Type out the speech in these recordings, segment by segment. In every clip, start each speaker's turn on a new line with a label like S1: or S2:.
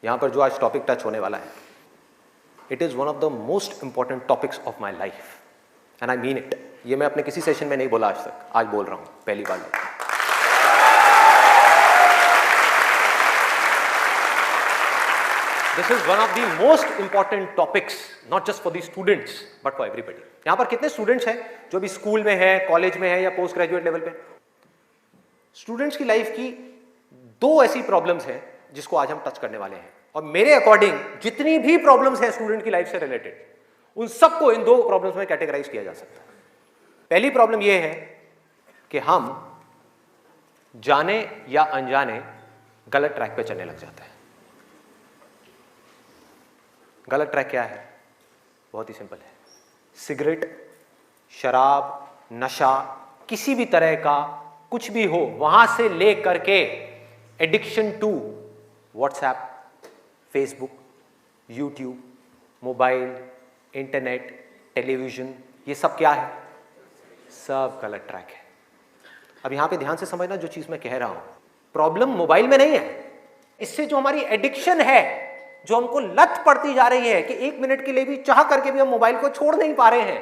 S1: यहां पर जो आज टॉपिक टच होने वाला है, it is one of the most important topics of my life and I mean it. ये मैं अपने किसी सेशन में नहीं बोला आज तक, आज बोल रहा हूं पहली बार। This is one of the most important topics, not just for the students but for everybody. यहां पर कितने स्टूडेंट्स हैं जो भी स्कूल में है, कॉलेज में है या पोस्ट ग्रेजुएट लेवल पे? स्टूडेंट्स की लाइफ की दो ऐसी प्रॉब्लम्स हैं जिसको आज हम टच करने वाले हैं, और मेरे अकॉर्डिंग जितनी भी प्रॉब्लम्स हैं स्टूडेंट की लाइफ से रिलेटेड, उन सबको इन दो प्रॉब्लम्स में कैटेगराइज किया जा सकता है। पहली प्रॉब्लम यह है कि हम जाने या अनजाने गलत ट्रैक पे चलने लग जाते हैं। गलत ट्रैक क्या है? बहुत ही सिंपल है। सिगरेट, शराब, नशा, किसी भी तरह का कुछ भी हो, वहां से ले करके addiction to WhatsApp, Facebook, YouTube, mobile, internet, television, ये सब क्या है? सब गलत ट्रैक है। अब यहां पे ध्यान से समझना जो चीज मैं कह रहा हूं। प्रॉब्लम मोबाइल में नहीं है, इससे जो हमारी एडिक्शन है, जो हमको लत पड़ती जा रही है कि एक मिनट के लिए भी चाह करके भी हम मोबाइल को छोड़ नहीं पा रहे हैं,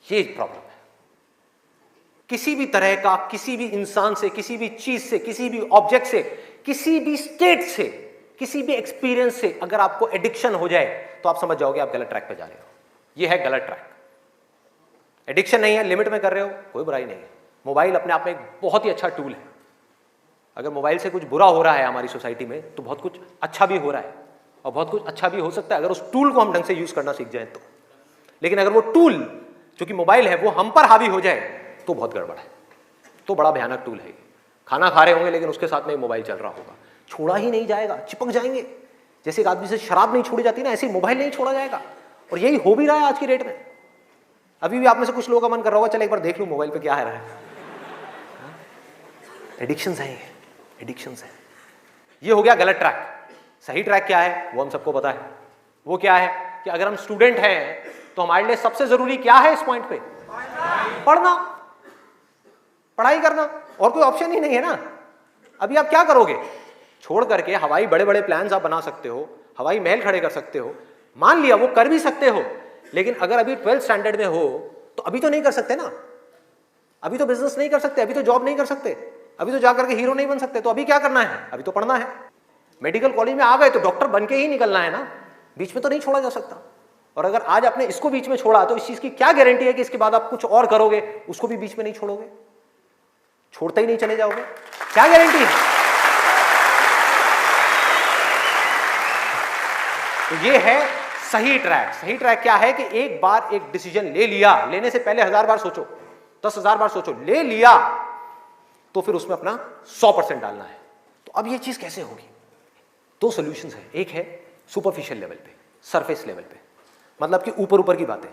S1: ये प्रॉब्लम है। किसी भी तरह का, किसी भी इंसान से, किसी भी चीज से, किसी भी ऑब्जेक्ट से, किसी भी स्टेट से, किसी भी एक्सपीरियंस से अगर आपको एडिक्शन हो जाए तो आप समझ जाओगे आप गलत ट्रैक पे जा रहे हो। ये है गलत ट्रैक। एडिक्शन नहीं है, लिमिट में कर रहे हो, कोई बुराई नहीं है। मोबाइल अपने आप में एक बहुत ही अच्छा टूल है। अगर मोबाइल से कुछ बुरा हो रहा है हमारी सोसाइटी में, तो बहुत कुछ अच्छा भी हो रहा है, और बहुत कुछ अच्छा भी हो सकता है अगर उस टूल को हम ढंग से यूज करना सीख जाए तो। लेकिन अगर वो टूल जो कि मोबाइल है वो हम पर हावी हो जाए तो बहुत गड़बड़ है, तो बड़ा भयानक टूल है। खाना खा रहे होंगे लेकिन उसके साथ में मोबाइल चल रहा होगा, छोड़ा ही नहीं जाएगा, चिपक जाएंगे। जैसे एक आदमी से शराब नहीं छोड़ी जाती ना, ऐसे मोबाइल नहीं छोड़ा जाएगा। और यही हो भी रहा है आज की डेट में। अभी भी आप में से कुछ लोगों का मन कर रहा होगा चल एक बार देख लूं मोबाइल पे क्या है रहा है। एडिक्शंस है, एडिक्शंस है। ये हो गया गलत ट्रैक। सही ट्रैक क्या है वो हम सबको पता है। वो क्या है कि अगर हम स्टूडेंट हैं तो हमारे लिए सबसे जरूरी क्या है इस पॉइंट पे? पढ़ना, पढ़ाई करना, और कोई ऑप्शन ही नहीं है ना। अभी आप क्या करोगे? छोड़ करके हवाई बड़े बड़े प्लान्स आप बना सकते हो, हवाई महल खड़े कर सकते हो, मान लिया वो कर भी सकते हो, लेकिन अगर अभी 12th स्टैंडर्ड में हो तो अभी तो नहीं कर सकते ना। अभी तो बिजनेस नहीं कर सकते, अभी तो जॉब नहीं कर सकते, अभी तो जाकर के हीरो नहीं बन सकते। तो अभी क्या करना है? अभी तो पढ़ना है। मेडिकल कॉलेज में आ गए तो डॉक्टर बन के ही निकलना है ना, बीच में तो नहीं छोड़ा जा सकता। और अगर आज आपने इसको बीच में छोड़ा तो इस चीज की क्या गारंटी है कि इसके बाद आप कुछ और करोगे, उसको भी बीच में नहीं छोड़ोगे, छोड़ते ही नहीं चले जाओगे? क्या गारंटी है? तो ये है सही ट्रैक। सही ट्रैक क्या है कि एक बार एक डिसीजन ले लिया, लेने से पहले 1000 बार सोचो, 10,000 बार सोचो, ले लिया तो फिर उसमें अपना 100% डालना है। तो अब ये चीज कैसे होगी? दो सॉल्यूशंस है। एक है सुपरफिशियल लेवल पे, सरफेस लेवल पे, मतलब कि ऊपर ऊपर की बातें।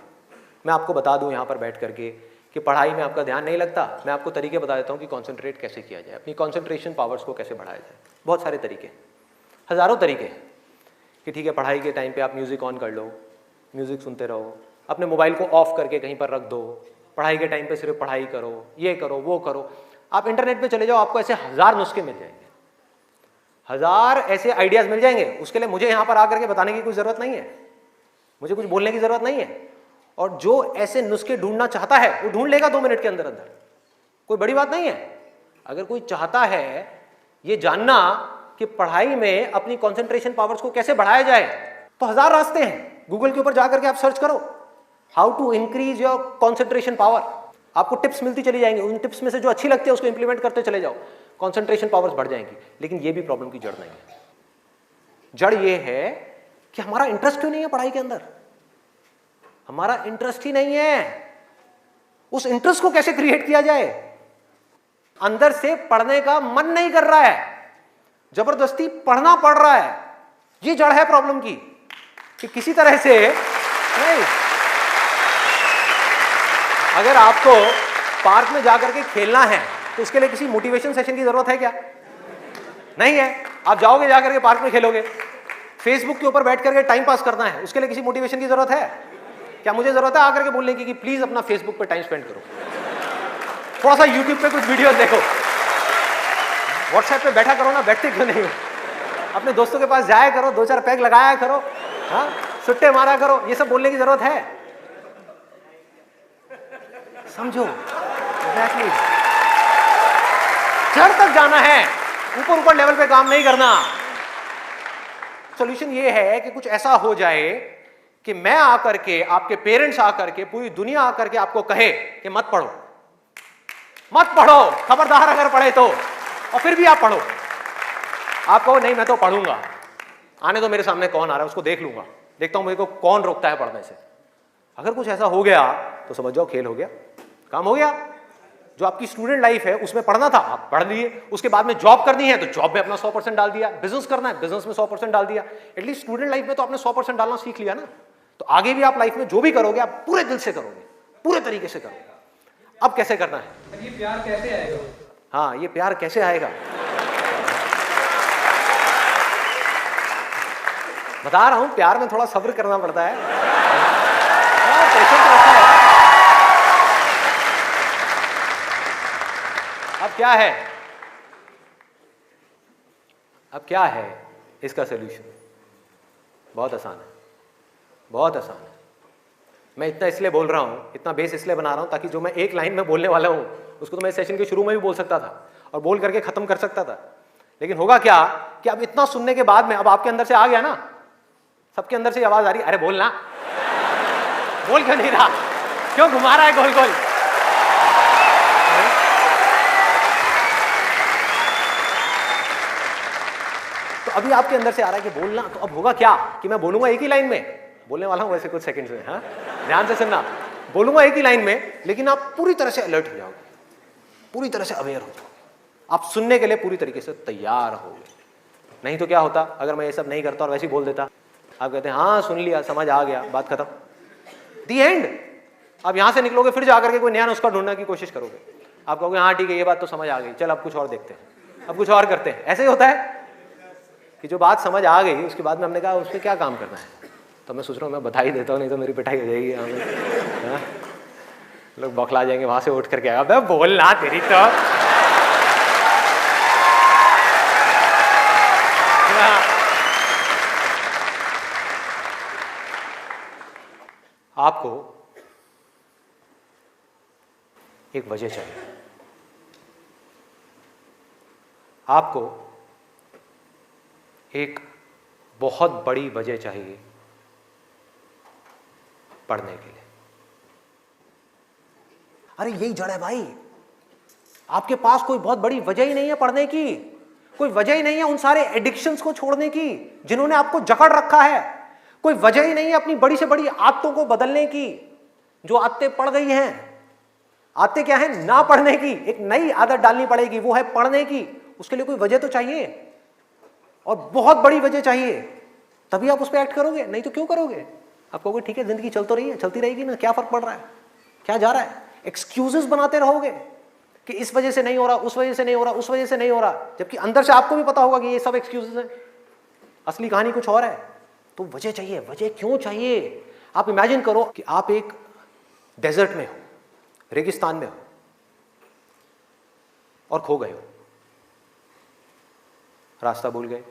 S1: मैं आपको बता दूं यहां पर बैठ करके कि पढ़ाई में आपका ध्यान नहीं लगता, मैं आपको तरीके बता देता हूं कि कॉन्सेंट्रेट कैसे किया जाए, अपनी कॉन्सेंट्रेशन पावर्स को कैसे बढ़ाया जाए। बहुत सारे तरीके, हजारों तरीके हैं कि ठीक है पढ़ाई के टाइम पे आप म्यूजिक ऑन कर लो, म्यूजिक सुनते रहो, अपने मोबाइल को ऑफ करके कहीं पर रख दो, पढ़ाई के टाइम पे सिर्फ पढ़ाई करो, ये करो वो करो। आप इंटरनेट पे चले जाओ, आपको ऐसे 1000 नुस्खे मिल जाएंगे, 1000 ऐसे आइडियाज मिल जाएंगे। उसके लिए मुझे यहां पर आकर के बताने की कोई जरूरत नहीं है, मुझे कुछ बोलने की जरूरत नहीं है। और जो ऐसे नुस्खे ढूंढना चाहता है वो ढूंढ लेगा 2 मिनट के अंदर अंदर, कोई बड़ी बात नहीं है। अगर कोई चाहता है ये जानना कि पढ़ाई में अपनी कंसंट्रेशन पावर्स को कैसे बढ़ाया जाए, तो 1000 रास्ते हैं। गूगल के ऊपर जाकर के आप सर्च करो how to increase your concentration power, आपको टिप्स मिलती चली जाएंगी। उन टिप्स में से जो अच्छी लगती है उसको इंप्लीमेंट करते चले जाओ, कंसंट्रेशन पावर्स बढ़ जाएंगी। लेकिन ये भी प्रॉब्लम की जड़ नहीं है। जड़ ये है कि हमारा इंटरेस्ट क्यों नहीं है पढ़ाई के अंदर? हमारा इंटरेस्ट ही नहीं है। उस इंटरेस्ट को कैसे क्रिएट किया जाए? अंदर से पढ़ने का मन नहीं कर रहा है, जबरदस्ती पढ़ना पड़ रहा है। ये जड़ है प्रॉब्लम की कि किसी तरह से नहीं। अगर आपको पार्क में जाकर के खेलना है तो उसके लिए किसी मोटिवेशन सेशन की जरूरत है क्या? नहीं है। आप जाओगे जाकर के पार्क में खेलोगे। फेसबुक के ऊपर बैठ करके टाइम पास करना है, उसके लिए किसी मोटिवेशन की जरूरत है क्या? मुझे जरूरत है आकर के बोलने की कि प्लीज अपना फेसबुक पे टाइम स्पेंड करो, थोड़ा सा यूट्यूब पे कुछ वीडियो देखो, व्हाट्सएप पे बैठा करो ना, बैठते क्यों नहीं हो? अपने दोस्तों के पास जाया करो, 2-4 पैग लगाया करो, हाँ, सुट्टे मारा करो, ये सब बोलने की जरूरत है? समझो, एग्जैक्टली। जड़ तक जाना है, ऊपर ऊपर लेवल पे काम नहीं करना। सॉल्यूशन ये है कि कुछ ऐसा हो जाए कि मैं आकर के, आपके पेरेंट्स आकर के, पूरी दुनिया आकर के आपको कहे कि मत पढ़ो, मत पढ़ो, खबरदार अगर पढ़े तो, और फिर भी आप पढ़ो। आप कहो नहीं मैं तो पढ़ूंगा, आने तो मेरे सामने कौन आ रहा है उसको देख लूंगा, देखता हूं मेरे को कौन रोकता है पढ़ने से। अगर कुछ ऐसा हो गया तो समझ जाओ खेल हो गया, काम हो गया। जो आपकी स्टूडेंट लाइफ है उसमें पढ़ना था, आप पढ़ लिए, उसके बाद में जॉब करनी है तो जॉब में अपना 100% डाल दिया, बिजनेस करना है बिजनेस में 100% डाल दिया। एटलीस्ट स्टूडेंट लाइफ में तो आपने 100% डालना सीख लिया ना, तो आगे भी आप लाइफ में जो भी करोगे आप पूरे दिल से करोगे, पूरे तरीके से करोगे। अब कैसे करना है?
S2: ये प्यार कैसे आएगा?
S1: हाँ, ये प्यार कैसे आएगा बता रहा हूं, प्यार में थोड़ा सब्र करना पड़ता है, पेशेंस रखना है। अब क्या है, अब क्या है इसका सलूशन? बहुत आसान है, बहुत आसान है। मैं इतना इसलिए बोल रहा हूं, इतना बेस इसलिए बना रहा हूं ताकि जो मैं एक लाइन में बोलने वाला हूं उसको तो मैं सेशन के शुरू में भी बोल सकता था और बोल करके खत्म कर सकता था। लेकिन होगा क्या कि अब इतना सुनने के बाद में अब आपके अंदर से आ गया ना, सबके अंदर से आवाज आ रही, अरे बोलना, बोल क्यों नहीं रहा, क्यों घुमा रहा है गोल गोल? तो अभी आपके अंदर से आ रहा है कि बोलना, तो अब होगा क्या कि मैं बोलूंगा एक ही लाइन में, बोलने वाला हूं वैसे कुछ सेकंड्स में, हाँ ध्यान से सुनना, बोलूंगा एक ही लाइन में, लेकिन आप पूरी तरह से अलर्ट हो जाओगे, पूरी तरह से अवेयर हो जाओगे, आप सुनने के लिए पूरी तरीके से तैयार होगे। नहीं तो क्या होता अगर मैं ये सब नहीं करता और वैसे ही बोल देता, आप कहते हैं हाँ सुन लिया, समझ आ गया, बात खत्म, दी एंड। अब यहां से निकलोगे फिर जाकर के कोई नया नुस्खा ढूंढने की कोशिश करोगे, आप कहोगे हाँ ठीक है ये बात तो समझ आ गई, चल अब कुछ और देखते हैं, अब कुछ और करते हैं। ऐसे ही होता है कि जो बात समझ आ गई उसके बाद में हमने कहा उसमें क्या काम करना है, तो मैं सोच रहा हूँ मैं बता ही देता हूँ, नहीं तो मेरी पिटाई हो जाएगी यहाँ में, लोग बौखला जाएंगे, वहां से उठ करके आएगा, बे बोलना तेरी तो। आपको एक वजह चाहिए, आपको एक बहुत बड़ी वजह चाहिए पढ़ने के लिए। अरे यही जड़ है भाई, आपके पास कोई बहुत बड़ी वजह ही नहीं है पढ़ने की, कोई वजह ही नहीं है उन सारे एडिक्शंस को छोड़ने की जिन्होंने आपको जकड़ रखा है, कोई वजह ही नहीं है अपनी बड़ी से बड़ी आदतों को बदलने की, जो आदतें पड़ गई हैं। आदतें क्या है? ना पढ़ने की, एक नई आदत डालनी पड़ेगी, वो है पढ़ने की। उसके लिए कोई वजह तो चाहिए, और बहुत बड़ी वजह चाहिए, तभी आप उस पर एक्ट करोगे, नहीं तो क्यों करोगे? आप कहोगे ठीक है जिंदगी चल तो रही है, चलती रहेगी ना, क्या फर्क पड़ रहा है, क्या जा रहा है? एक्सक्यूजेस बनाते रहोगे कि इस वजह से नहीं हो रहा, उस वजह से नहीं हो रहा, उस वजह से नहीं हो रहा, जबकि अंदर से आपको भी पता होगा कि ये सब एक्सक्यूजेस हैं, असली कहानी कुछ और है। तो वजह चाहिए। वजह क्यों चाहिए? आप इमेजिन करो कि आप एक डेजर्ट में हो, रेगिस्तान में हो और खो गए हो, रास्ता भूल गए,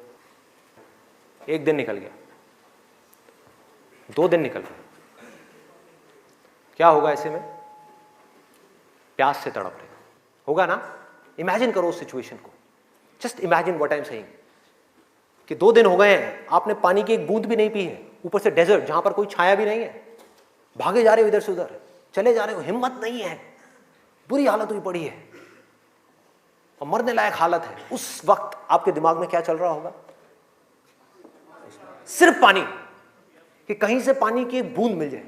S1: एक दिन निकल गया, 2 दिन निकल गए, क्या होगा ऐसे में? प्यास से तड़प रहे होगा ना? इमेजिन करो उस सिचुएशन को, just imagine what I am saying कि 2 दिन हो गए हैं, आपने पानी की एक बूंद भी नहीं पी है, ऊपर से डेजर्ट जहां पर कोई छाया भी नहीं है, भागे जा रहे हो इधर से उधर, चले जा रहे हो, हिम्मत नहीं है, बुरी हालत हुई पड़ी है और मरने लायक हालत है। उस वक्त आपके दिमाग में क्या चल रहा होगा? सिर्फ पानी, कि कहीं से पानी की एक बूंद मिल जाए,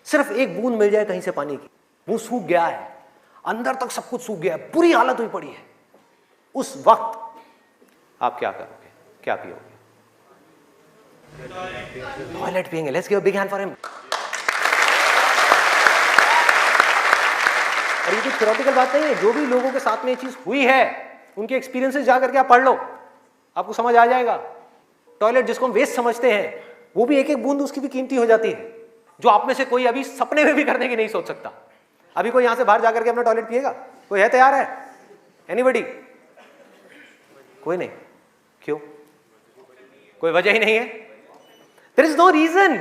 S1: सिर्फ एक बूंद मिल जाए कहीं से पानी की। वो सूख गया है, अंदर तक सब कुछ सूख गया है, बुरी हालत हुई पड़ी है। उस वक्त आप क्या करोगे? क्या पियोगे? टॉयलेट पिएंगे। Let's give a big hand for him. और ये कुछ थ्योरेटिकल बात नहीं है, जो भी लोगों के साथ में ये चीज हुई है उनके एक्सपीरियंसेस जाकर के आप पढ़ लो, आपको समझ आ जाएगा। टॉयलेट जिसको हम वेस्ट समझते हैं, वो भी एक एक बूंद उसकी भी कीमती हो जाती है, जो आप में से कोई अभी सपने में भी करने की नहीं सोच सकता। अभी कोई यहां से बाहर जाकर के अपना टॉयलेट पिएगा? कोई है तैयार है? एनीबडी? कोई नहीं। क्यों? कोई वजह ही नहीं है। There is no reason,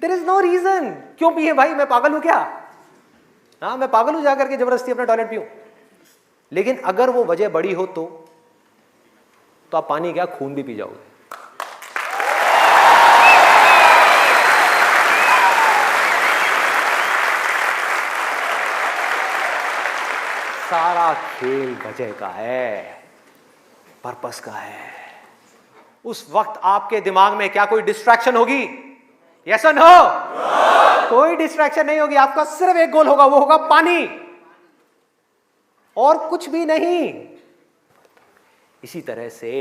S1: there is no reason. क्यों पिए भाई, मैं पागल हूं क्या? हाँ, मैं पागल हूं जाकर के जबरदस्ती अपना टॉयलेट पीऊं? लेकिन अगर वो वजह बड़ी हो तो आप पानी क्या, खून भी पी जाओगे। सारा खेल वजह का है, पर्पस का है। उस वक्त आपके दिमाग में क्या कोई डिस्ट्रैक्शन होगी? यस और नो? कोई डिस्ट्रैक्शन नहीं होगी। आपका सिर्फ एक गोल होगा, वो होगा पानी, और कुछ भी नहीं। इसी तरह से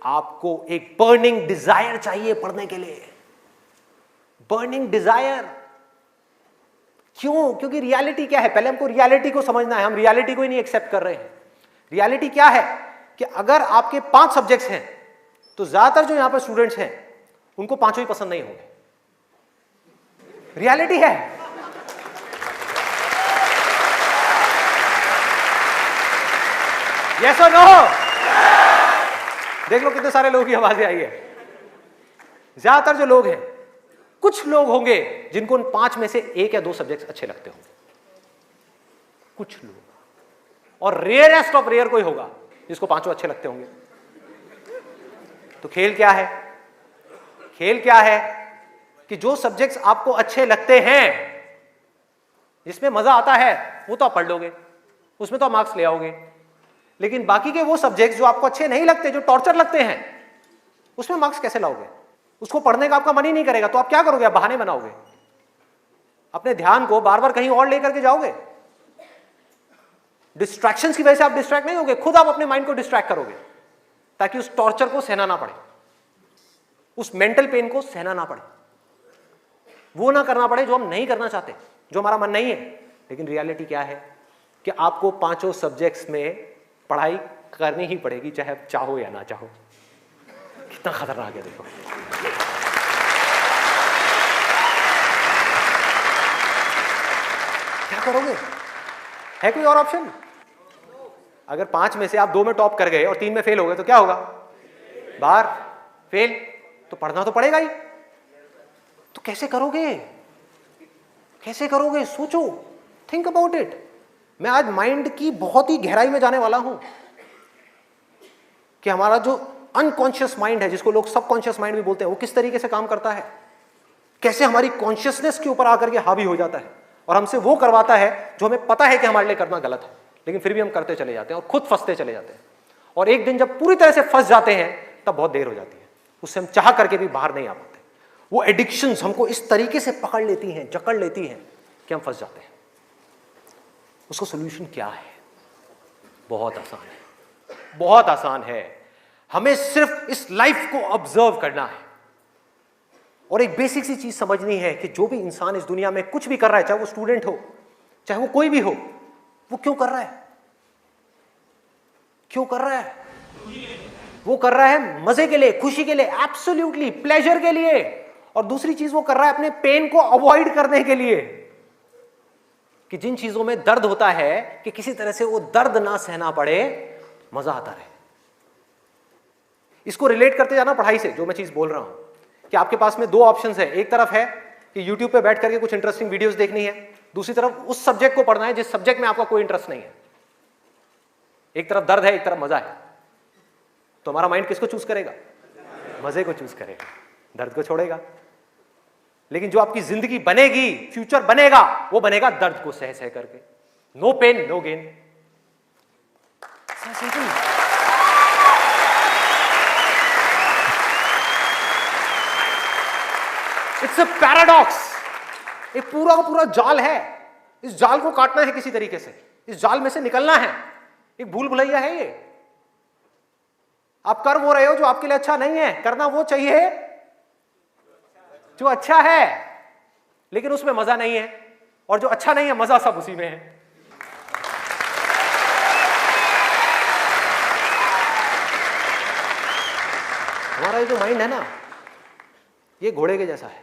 S1: आपको एक बर्निंग डिजायर चाहिए पढ़ने के लिए। बर्निंग डिजायर क्यों? क्योंकि रियलिटी क्या है, पहले हमको रियलिटी को समझना है। हम रियलिटी को ही नहीं एक्सेप्ट कर रहे हैं। रियलिटी क्या है कि अगर आपके 5 सब्जेक्ट्स हैं तो ज्यादातर जो यहां पर स्टूडेंट्स हैं उनको 5 ही पसंद नहीं होंगे। रियलिटी है। यस और नो? देख लो कितने सारे लोगों की आवाजें आई है। ज्यादातर जो लोग हैं, कुछ लोग होंगे जिनको उन 5 में से 1 या 2 सब्जेक्ट्स अच्छे लगते होंगे, कुछ लोग, और रेयरेस्ट ऑफ रेयर कोई होगा जिसको 5 अच्छे लगते होंगे। तो खेल क्या है? खेल क्या है कि जो सब्जेक्ट्स आपको अच्छे लगते हैं, जिसमें मजा आता है, वो तो आप पढ़ लोगे, उसमें तो आप मार्क्स ले आओगे। लेकिन बाकी के वो सब्जेक्ट्स जो आपको अच्छे नहीं लगते, जो टॉर्चर लगते हैं, उसमें मार्क्स कैसे लाओगे? उसको पढ़ने का आपका मन ही नहीं करेगा, तो आप क्या करोगे? आप बहाने बनाओगे, अपने ध्यान को बार बार कहीं और लेकर के जाओगे। डिस्ट्रैक्शंस की वजह से आप डिस्ट्रैक्ट नहीं होगे, खुद आप अपने माइंड को डिस्ट्रैक्ट करोगे ताकि उस टॉर्चर को सहना ना पड़े, उस मेंटल पेन को सहना ना पड़े, वो ना करना पड़े जो हम नहीं करना चाहते, जो हमारा मन नहीं है। लेकिन रियलिटी क्या है कि आपको 5 सब्जेक्ट्स में पढ़ाई करनी ही पड़ेगी, चाहे आप चाहो या ना चाहो। कितना खतरनाक है देखो। क्या करोगे? है कोई और ऑप्शन? अगर 5 में से आप 2 में टॉप कर गए और 3 में फेल हो गए तो क्या होगा? बाहर, फेल। तो पढ़ना तो पड़ेगा ही। तो कैसे करोगे? कैसे करोगे? सोचो, थिंक अबाउट इट। मैं आज माइंड की बहुत ही गहराई में जाने वाला हूं कि हमारा जो अनकॉन्शियस माइंड है, जिसको लोग सबकॉन्शियस माइंड भी बोलते हैं, वो किस तरीके से काम करता है, कैसे हमारी कॉन्शियसनेस के ऊपर आकर के हावी हो जाता है और हमसे वो करवाता है जो हमें पता है कि हमारे लिए करना गलत है, लेकिन फिर भी हम करते चले जाते हैं और खुद फंसते चले जाते हैं। और एक दिन जब पूरी तरह से फंस जाते हैं तब बहुत देर हो जाती है, उससे हम चाह करके भी बाहर नहीं आ पाते। वो एडिक्शंस हमको इस तरीके से पकड़ लेती हैं, जकड़ लेती हैं कि हम फंस जाते हैं। उसको सोल्यूशन क्या है? बहुत आसान है, बहुत आसान है। हमें सिर्फ इस लाइफ को ऑब्जर्व करना है और एक बेसिक सी चीज समझनी है कि जो भी इंसान इस दुनिया में कुछ भी कर रहा है, चाहे वो स्टूडेंट हो, चाहे वो कोई भी हो, वो क्यों कर रहा है? क्यों कर रहा है? वो कर रहा है मजे के लिए, खुशी के लिए, एब्सोल्युटली प्लेजर के लिए। और दूसरी चीज वो कर रहा है अपने पेन को अवॉइड करने के लिए, कि जिन चीजों में दर्द होता है कि किसी तरह से वो दर्द ना सहना पड़े, मजा आता रहे। इसको रिलेट करते जाना पढ़ाई से, जो मैं चीज बोल रहा हूं कि आपके पास में 2 ऑप्शंस है। एक तरफ है कि YouTube पे बैठ करके कुछ इंटरेस्टिंग वीडियोस देखनी है, दूसरी तरफ उस सब्जेक्ट को पढ़ना है जिस सब्जेक्ट में आपका कोई इंटरेस्ट नहीं है। एक तरफ दर्द है, एक तरफ मजा है, तो हमारा माइंड किसको चूज करेगा? मजे को चूज करेगा, दर्द को छोड़ेगा। लेकिन जो आपकी जिंदगी बनेगी, फ्यूचर बनेगा, वो बनेगा दर्द को सह सह करके। No pain no gain. It's a paradox. एक पूरा का पूरा जाल है, इस जाल को काटना है किसी तरीके से, इस जाल में से निकलना है। एक भूल भुलैया है ये। आप कर वो रहे हो जो आपके लिए अच्छा नहीं है, करना वो चाहिए जो अच्छा है, लेकिन उसमें मजा नहीं है, और जो अच्छा नहीं है मजा सब उसी में है। हमारा ये जो माइंड है ना, ये घोड़े के जैसा है।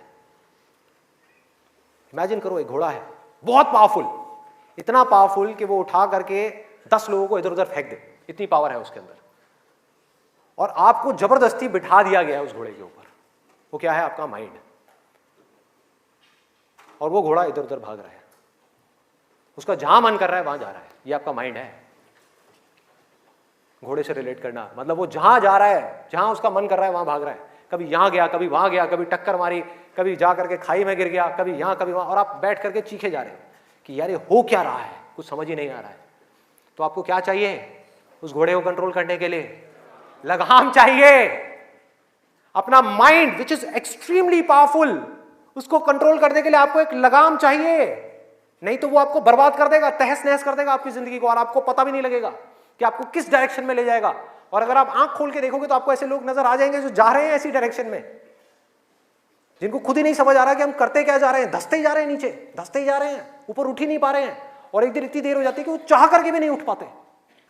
S1: इमेजिन करो, एक घोड़ा है बहुत पावरफुल, इतना पावरफुल कि वो उठा करके 10 लोगों को इधर उधर फेंक दे, इतनी पावर है उसके अंदर। और आपको जबरदस्ती बिठा दिया गया है उस घोड़े के ऊपर। वो क्या है? आपका माइंड। और वो घोड़ा इधर उधर भाग रहा है, उसका जहां मन कर रहा है वहां जा रहा है। ये आपका माइंड है। घोड़े से रिलेट करना मतलब वो जहां जा रहा है, जहां उसका मन कर रहा है वहां भाग रहा है। कभी यहां गया, कभी वहां गया, कभी टक्कर मारी, कभी जा करके खाई में गिर गया, कभी यहां कभी वहां, और आप बैठ करके चीखे जा रहे हैं कि यार ये हो क्या रहा है, कुछ समझ ही नहीं आ रहा है। तो आपको क्या चाहिए उस घोड़े को कंट्रोल करने के लिए? लगाम चाहिए। अपना mind which is extremely powerful, उसको कंट्रोल करने के लिए आपको एक लगाम चाहिए। नहीं तो वो आपको बर्बाद कर देगा, तहस नहस कर देगा आपकी जिंदगी को, और आपको पता भी नहीं लगेगा कि आपको किस डायरेक्शन में ले जाएगा। और अगर आप आंख खोल के देखोगे तो आपको ऐसे लोग नजर आ जाएंगे जो जा रहे हैं ऐसी डायरेक्शन में, जिनको खुद ही नहीं समझ आ रहा कि हम करते क्या जा रहे हैं। धंसते ही जा रहे हैं, नीचे धंसते ही जा रहे हैं, ऊपर उठ ही नहीं पा रहे हैं, और एक दिन इतनी देर हो जाती है कि वो चाह करके भी नहीं उठ पाते।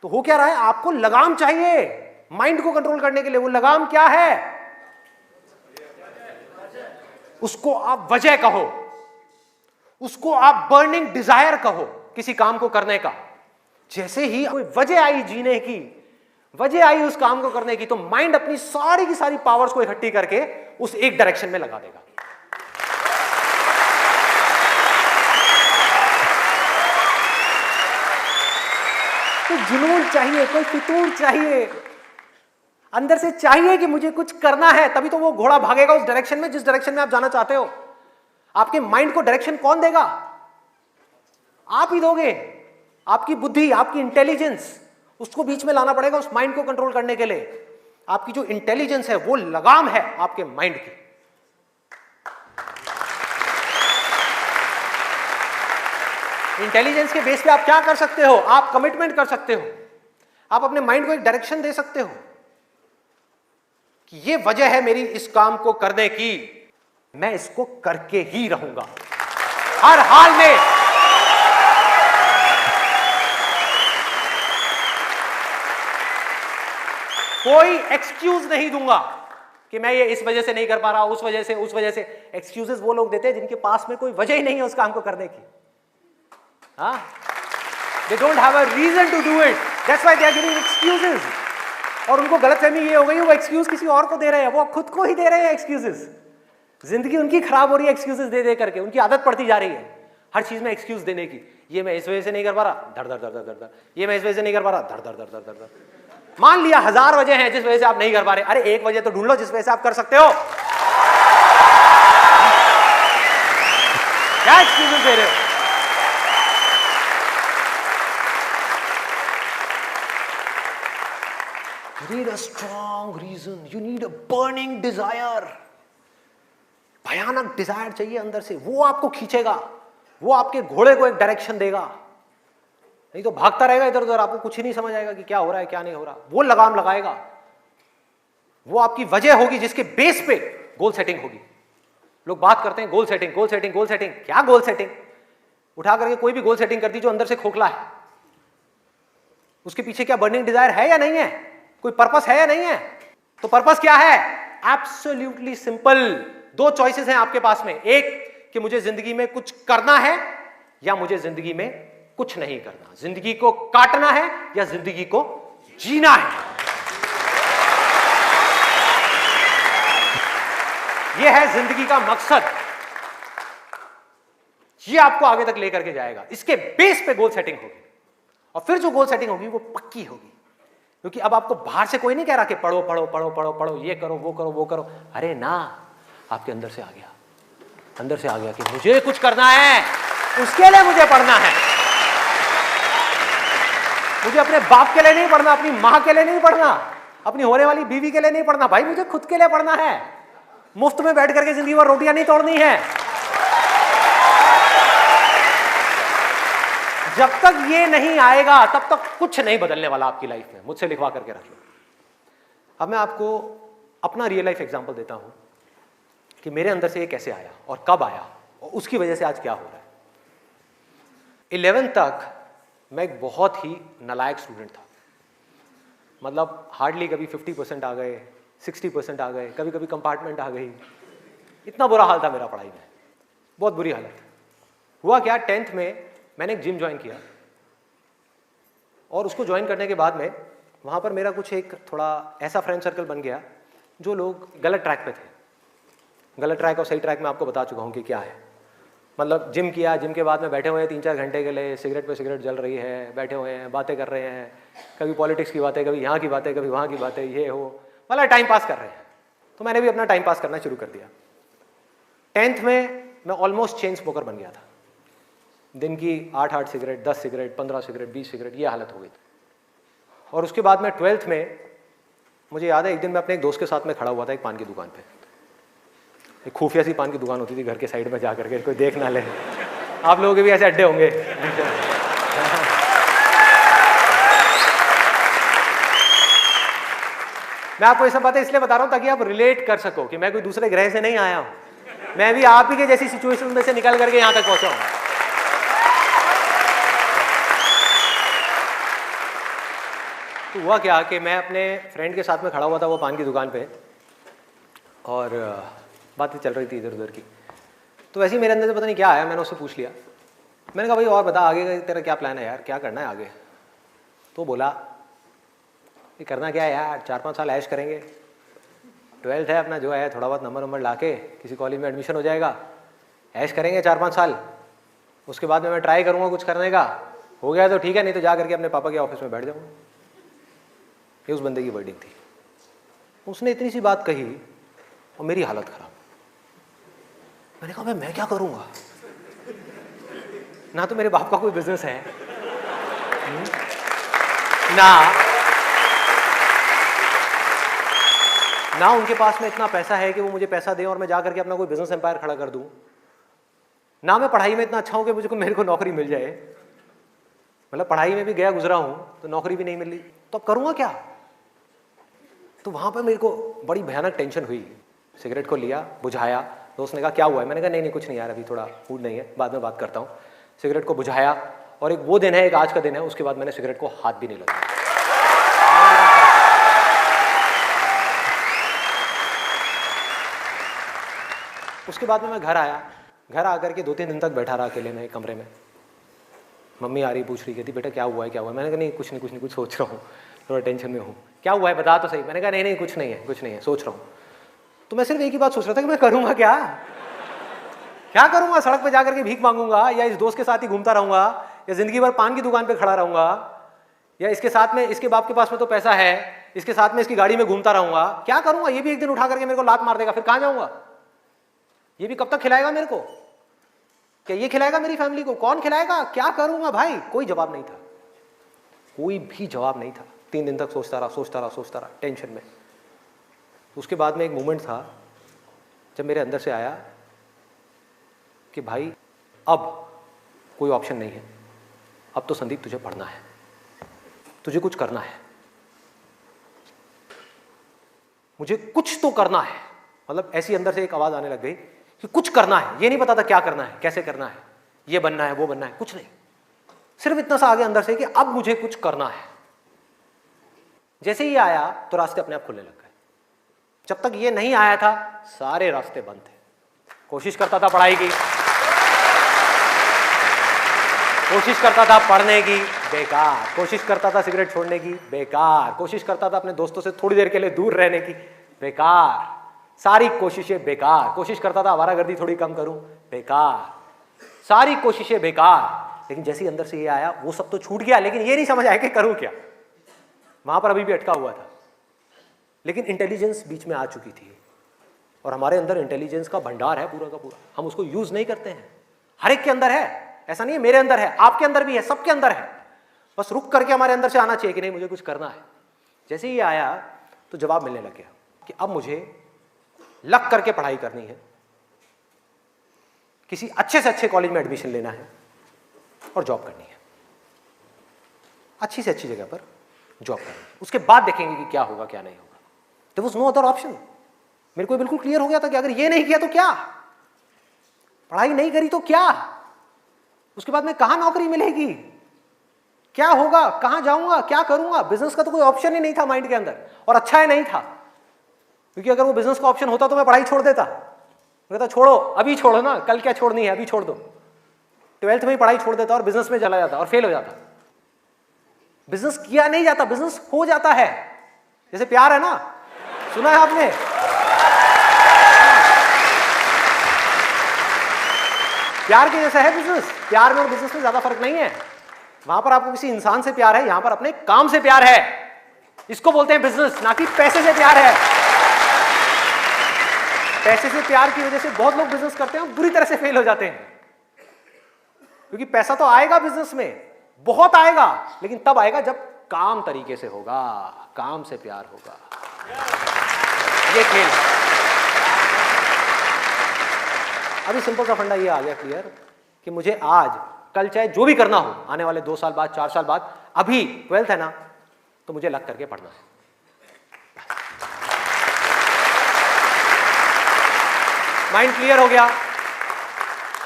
S1: तो हो क्या रहा है? आपको लगाम चाहिए माइंड को कंट्रोल करने के लिए। वो लगाम क्या है? उसको आप वजह कहो, उसको आप बर्निंग डिजायर कहो किसी काम को करने का। जैसे ही कोई वजह आई जीने की, वजह आई उस काम को करने की, तो माइंड अपनी सारी की सारी पावर्स को इकट्ठी करके उस एक डायरेक्शन में लगा देगा। तो जुनून चाहिए, कोई फितूर चाहिए, अंदर से चाहिए कि मुझे कुछ करना है, तभी तो वो घोड़ा भागेगा उस डायरेक्शन में जिस डायरेक्शन में आप जाना चाहते हो। आपके माइंड को डायरेक्शन कौन देगा? आप ही दोगे। आपकी बुद्धि, आपकी इंटेलिजेंस, उसको बीच में लाना पड़ेगा उस माइंड को कंट्रोल करने के लिए। आपकी जो इंटेलिजेंस है वो लगाम है आपके माइंड की। इंटेलिजेंस के बेस पे आप क्या कर सकते हो? आप कमिटमेंट कर सकते हो, आप अपने माइंड को एक डायरेक्शन दे सकते हो कि ये वजह है मेरी इस काम को करने की, मैं इसको करके ही रहूंगा हर हाल में। कोई एक्सक्यूज नहीं दूंगा कि मैं ये इस वजह से नहीं कर पा रहा, उस वजह से। एक्सक्यूजेस वो लोग देते हैं जिनके पास में कोई वजह ही नहीं है उस काम को करने की। They don't have a reason to do it. That's why they are giving excuses. और उनको गलतफहमी ये हो गई, वो एक्सक्यूज किसी और को दे रहे हैं, वो खुद को ही दे रहे हैं एक्सक्यूजेस। जिंदगी उनकी खराब हो रही है एक्सक्यूजेस दे दे करके, उनकी आदत पड़ती जा रही है हर चीज में एक्सक्यूज देने की। ये मैं इस वजह से नहीं कर पा रहा, धड़ धड़ धड़ धड़ धड़, ये मैं इस वजह से नहीं कर पा रहा, धड़ धड़ धड़ धड़ धड़। मान लिया 1000 वजह हैं जिस वजह से आप नहीं कर पा रहे, अरे एक वजह तो ढूंढ लो जिस वजह से आप कर सकते हो। क्या एक्सक्यूजेस दे रहे हो? You need a strong reason. You need a burning desire. भयानक डिजायर चाहिए अंदर से, वो आपको खींचेगा, वो आपके घोड़े को एक डायरेक्शन देगा। नहीं तो भागता रहेगा इधर उधर, आपको कुछ ही नहीं समझ आएगा कि क्या हो रहा है क्या नहीं हो रहा। वो लगाम लगाएगा, वो आपकी वजह होगी जिसके बेस पे गोल सेटिंग होगी। लोग बात करते हैं goal setting, goal setting, goal setting. क्या गोल सेटिंग? उठा करके कोई भी गोल सेटिंग कर दी जो अंदर से खोखला है, उसके पीछे क्या बर्निंग डिजायर है या नहीं है? कोई पर्पस है या नहीं है? तो पर्पस क्या है? Absolutely simple. 2 चॉइसेस हैं आपके पास में, एक कि मुझे जिंदगी में कुछ करना है या मुझे जिंदगी में कुछ नहीं करना। जिंदगी को काटना है या जिंदगी को जीना है। यह है जिंदगी का मकसद। यह आपको आगे तक लेकर के जाएगा। इसके बेस पे गोल सेटिंग होगी, और फिर जो गोल सेटिंग होगी वो पक्की होगी। क्योंकि अब आपको बाहर से कोई नहीं कह रहा कि पढ़ो पढ़ो पढ़ो पढ़ो पढ़ो, ये करो वो करो वो करो। अरे ना, आपके अंदर से आ गया, अंदर से आ गया कि मुझे कुछ करना है, उसके लिए मुझे पढ़ना है। मुझे अपने बाप के लिए नहीं पढ़ना, अपनी मां के लिए नहीं पढ़ना, अपनी होने वाली बीवी के लिए नहीं पढ़ना, भाई मुझे खुद के लिए पढ़ना है। मुफ्त में बैठ करके जिंदगी भर रोटियां नहीं तोड़नी है। जब तक ये नहीं आएगा तब तक कुछ नहीं बदलने वाला आपकी लाइफ में। मुझसे लिखवा करके रख लो। अब मैं आपको अपना रियल लाइफ एग्जांपल देता हूं कि मेरे अंदर से ये कैसे आया और कब आया और उसकी वजह से आज क्या हो रहा है। 11th तक मैं एक बहुत ही नालायक स्टूडेंट था। मतलब हार्डली कभी 50% आ गए, 60% आ गए, कभी कभी कंपार्टमेंट आ गई। इतना बुरा हाल था मेरा पढ़ाई में, बहुत बुरी हालत। हुआ क्या, 10th में मैंने एक जिम ज्वाइन किया, और उसको ज्वाइन करने के बाद में वहाँ पर मेरा कुछ एक थोड़ा ऐसा फ्रेंड सर्कल बन गया जो लोग गलत ट्रैक पे थे। गलत ट्रैक और सही ट्रैक में आपको बता चुका हूँ कि क्या है। मतलब जिम किया, जिम के बाद में बैठे हुए हैं 3-4 घंटे के लिए, सिगरेट पे सिगरेट जल रही है, बैठे हुए हैं, बातें कर रहे हैं, कभी पॉलिटिक्स की बातें, कभी यहाँ की बातें, कभी वहाँ की बातें, ये हो, मतलब टाइम पास कर रहे हैं। तो मैंने भी अपना टाइम पास करना शुरू कर दिया। 10th में मैं ऑलमोस्ट चेन स्मोकर बन गया था। दिन की 8-8 सिगरेट, 10 सिगरेट, 15 सिगरेट, 20 सिगरेट, ये हालत हो गई थी। और उसके बाद में 12th में मुझे याद है, एक दिन मैं अपने एक दोस्त के साथ में खड़ा हुआ था एक पान की दुकान पे। एक खुफिया सी पान की दुकान होती थी घर के साइड में, जा करके कोई देख ना ले। आप लोगों के भी ऐसे अड्डे होंगे। मैं आपको ये सब बातें इसलिए बता रहा हूं ताकि आप रिलेट कर सको कि मैं कोई दूसरे ग्रह से नहीं आया हूं, मैं भी आप ही के जैसी सिचुएशन में से निकल करके यहां तक पहुंचा हूं। तो हुआ क्या कि मैं अपने फ्रेंड के साथ में खड़ा हुआ था वो पान की दुकान पे, और बातें चल रही थी इधर उधर की। तो वैसे ही मेरे अंदर से पता नहीं क्या आया, मैंने उससे पूछ लिया। मैंने कहा भाई और बता, आगे का तेरा क्या प्लान है यार, क्या करना है आगे? तो बोला ये करना क्या है यार, 4-5 साल ऐश करेंगे, 12th है अपना, जो है थोड़ा बहुत नंबर ला के किसी कॉलेज में एडमिशन हो जाएगा, ऐश करेंगे 4-5 साल, उसके बाद में मैं ट्राई करूँगा कुछ करने का, हो गया तो ठीक है, नहीं तो जा करके अपने पापा के ऑफिस में बैठ जाऊँगा। ये उस बंदे की वर्डिंग थी। उसने इतनी सी बात कही और मेरी हालत खराब। मैंने कहा भाई मैं क्या करूँगा, ना तो मेरे बाप का कोई बिजनेस है, ना उनके पास में इतना पैसा है कि वो मुझे पैसा दें और मैं जा करके अपना कोई बिजनेस एम्पायर खड़ा कर दूं, ना मैं पढ़ाई में इतना अच्छा हूं कि मुझे मेरे को नौकरी मिल जाए। मतलब पढ़ाई में भी गया गुजरा हूं तो नौकरी भी नहीं मिल रही, तो अब करूंगा क्या? तो वहां पर मेरे को बड़ी भयानक टेंशन हुई। सिगरेट को लिया, बुझाया। दोस्त ने कहा क्या हुआ है? मैंने कहा नहीं कुछ नहीं यार, अभी थोड़ा मूड नहीं है, बाद में बात करता हूँ। सिगरेट को बुझाया, और एक वो दिन है, एक आज का दिन है, उसके बाद मैंने सिगरेट को हाथ भी नहीं लगाया। उसके बाद में मैं घर आया। घर आकर के 2-3 दिन तक बैठा रहा अकेले में कमरे में। मम्मी आ रही, पूछ रही, कहती बेटा क्या हुआ है, क्या हुआ है? मैंने कहा नहीं कुछ नहीं, कुछ सोच रहा हूँ, थोड़ा टेंशन में हूँ। क्या हुआ है बता तो सही। मैंने कहा नहीं कुछ नहीं है, सोच रहा हूँ। तो मैं सिर्फ एक ही बात सोच रहा था कि मैं करूँगा क्या करूँगा? सड़क पे जाकर के भीख मांगूंगा, या इस दोस्त के साथ ही घूमता रहूंगा, या जिंदगी भर पान की दुकान पे खड़ा रहूंगा, या इसके साथ में, इसके बाप के पास में तो पैसा है, इसके साथ में इसकी गाड़ी में घूमता रहूंगा? क्या करूंगा? ये भी एक दिन उठा करके मेरे को लात मार देगा, फिर कहाँ जाऊंगा? ये भी कब तक खिलाएगा मेरे को? क्या ये खिलाएगा मेरी फैमिली को? कौन खिलाएगा? क्या करूंगा भाई? कोई जवाब नहीं था, कोई भी जवाब नहीं था। 3 दिन तक सोचता रहा टेंशन में। उसके बाद में एक मोमेंट था जब मेरे अंदर से आया कि भाई अब कोई ऑप्शन नहीं है, अब तो संदीप तुझे पढ़ना है, तुझे कुछ करना है, मुझे कुछ तो करना है। मतलब ऐसी अंदर से एक आवाज आने लग गई कि कुछ करना है। ये नहीं पता था क्या करना है, कैसे करना है, ये बनना है, वो बनना है, कुछ नहीं, सिर्फ इतना सा आगे अंदर से कि अब मुझे कुछ करना है। जैसे ही आया तो रास्ते अपने आप खुलने लग गए। जब तक ये नहीं आया था सारे रास्ते बंद थे। कोशिश करता था पढ़ाई की, कोशिश करता था पढ़ने की, बेकार। कोशिश करता था सिगरेट छोड़ने की, बेकार। कोशिश करता था अपने दोस्तों से थोड़ी देर के लिए दूर रहने की, बेकार। सारी कोशिशें बेकार। कोशिश करता था आवारागर्दी थोड़ी कम करूं, बेकार। सारी कोशिशें बेकार। लेकिन जैसे ही अंदर से ये आया वो सब तो छूट गया, लेकिन ये नहीं समझ आया कि करूं क्या। वहां पर अभी भी अटका हुआ था, लेकिन इंटेलिजेंस बीच में आ चुकी थी। और हमारे अंदर इंटेलिजेंस का भंडार है पूरा का पूरा, हम उसको यूज नहीं करते हैं। हर एक के अंदर है, ऐसा नहीं है मेरे अंदर है, आपके अंदर भी है, सबके अंदर है। बस रुक करके हमारे अंदर से आना चाहिए कि नहीं मुझे कुछ करना है। जैसे ही आया तो जवाब मिलने लग गया कि अब मुझे लग करके पढ़ाई करनी है, किसी अच्छे से अच्छे कॉलेज में एडमिशन लेना है और जॉब करनी है, अच्छी से अच्छी जगह पर जॉब करनी है। उसके बाद देखेंगे कि क्या होगा क्या नहीं होगा। There was no other option. मेरे को बिल्कुल क्लियर हो गया था कि अगर ये नहीं किया तो क्या, पढ़ाई नहीं करी तो क्या, उसके बाद में कहां नौकरी मिलेगी, क्या होगा, कहां जाऊंगा, क्या करूंगा। बिजनेस का तो कोई ऑप्शन ही नहीं था माइंड के अंदर, और अच्छा ही नहीं था, क्योंकि अगर वो बिजनेस का ऑप्शन होता तो मैं पढ़ाई छोड़ देता। मैं कहता छोड़ो, अभी छोड़ो ना, कल क्या छोड़नी है, अभी छोड़ दो। 12th में ही पढ़ाई छोड़ देता और बिजनेस में चला जाता और फेल हो जाता। बिजनेस किया नहीं जाता, बिजनेस हो जाता है। जैसे प्यार है ना, सुना है आपने? प्यार के जैसा है बिजनेस। प्यार में और बिजनेस में ज्यादा फर्क नहीं है। वहां पर आपको किसी इंसान से प्यार है, यहां पर अपने काम से प्यार है। इसको बोलते हैं बिजनेस, ना कि पैसे से प्यार है। पैसे से प्यार की वजह से बहुत लोग बिजनेस करते हैं और बुरी तरह से फेल हो जाते हैं, क्योंकि पैसा तो आएगा बिजनेस में, बहुत आएगा, लेकिन तब आएगा जब काम तरीके से होगा, काम से प्यार होगा। ये खेल। अभी सिंपल सा फंडा ये आ गया क्लियर कि मुझे आज कल चाहे जो भी करना हो, आने वाले 2 साल बाद, 4 साल बाद, अभी 12th है ना, तो मुझे लग करके पढ़ना है। माइंड क्लियर हो गया।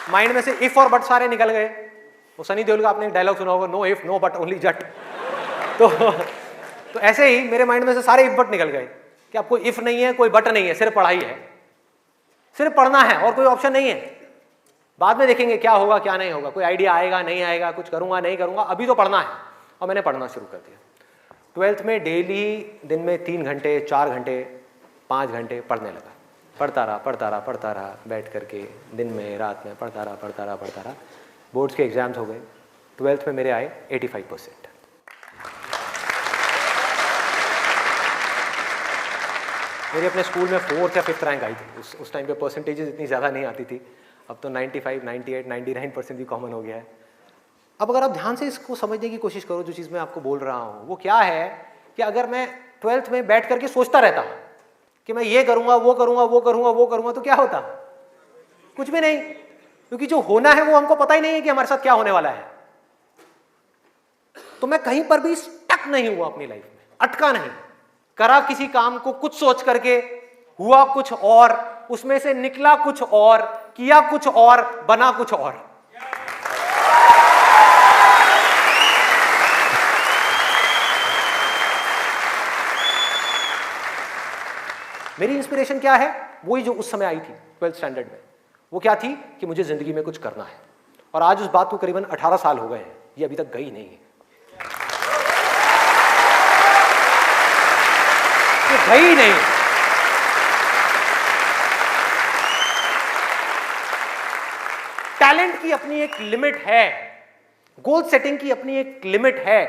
S1: माइंड में से इफ और बट सारे निकल गए। वो सनी देओल का आपने एक डायलॉग सुना होगा, no if no but only Jatt. तो ऐसे ही मेरे माइंड में से सारे इफ बट निकल गए कि अब कोई इफ नहीं है, कोई बट नहीं है, सिर्फ पढ़ाई है, सिर्फ पढ़ना है और कोई ऑप्शन नहीं है। बाद में देखेंगे क्या होगा क्या नहीं होगा, कोई आइडिया आएगा नहीं आएगा, कुछ करूंगा नहीं करूंगा, अभी तो पढ़ना है। और मैंने पढ़ना शुरू कर दिया। 12th में डेली दिन में 3 घंटे 4 घंटे 5 घंटे पढ़ने लगा। पढ़ता रहा बैठ करके, दिन में रात में पढ़ता रहा। बोर्ड्स के एग्जाम्स हो गए। 12th में मेरे आए 85%। मेरे अपने स्कूल में 4th या 5th रैंक आई थी। उस टाइम पे परसेंटेजेस इतनी ज़्यादा नहीं आती थी। अब तो 95, 98, 99% भी कॉमन हो गया है। अब अगर आप ध्यान से इसको समझने की कोशिश करो, जो चीज़ मैं आपको बोल रहा हूँ वो क्या है कि अगर मैं 12th में बैठ करके सोचता रहता कि मैं ये करूँगा वो करूँगा, तो क्या होता? कुछ भी नहीं, क्योंकि जो होना है वो हमको पता ही नहीं है कि हमारे साथ क्या होने वाला है। तो मैं कहीं पर भी स्टक नहीं हुआ अपनी लाइफ में, अटका नहीं। करा किसी काम को कुछ सोच करके, हुआ कुछ और, उसमें से निकला कुछ और, किया कुछ और, बना कुछ और। मेरी इंस्पिरेशन क्या है? वही जो उस समय आई थी 12th स्टैंडर्ड में। वो क्या थी कि मुझे जिंदगी में कुछ करना है। और आज उस बात को करीबन 18 साल हो गए हैं, ये अभी तक गई नहीं है, ये गई नहीं। टैलेंट की अपनी एक लिमिट है, गोल सेटिंग की अपनी एक लिमिट है,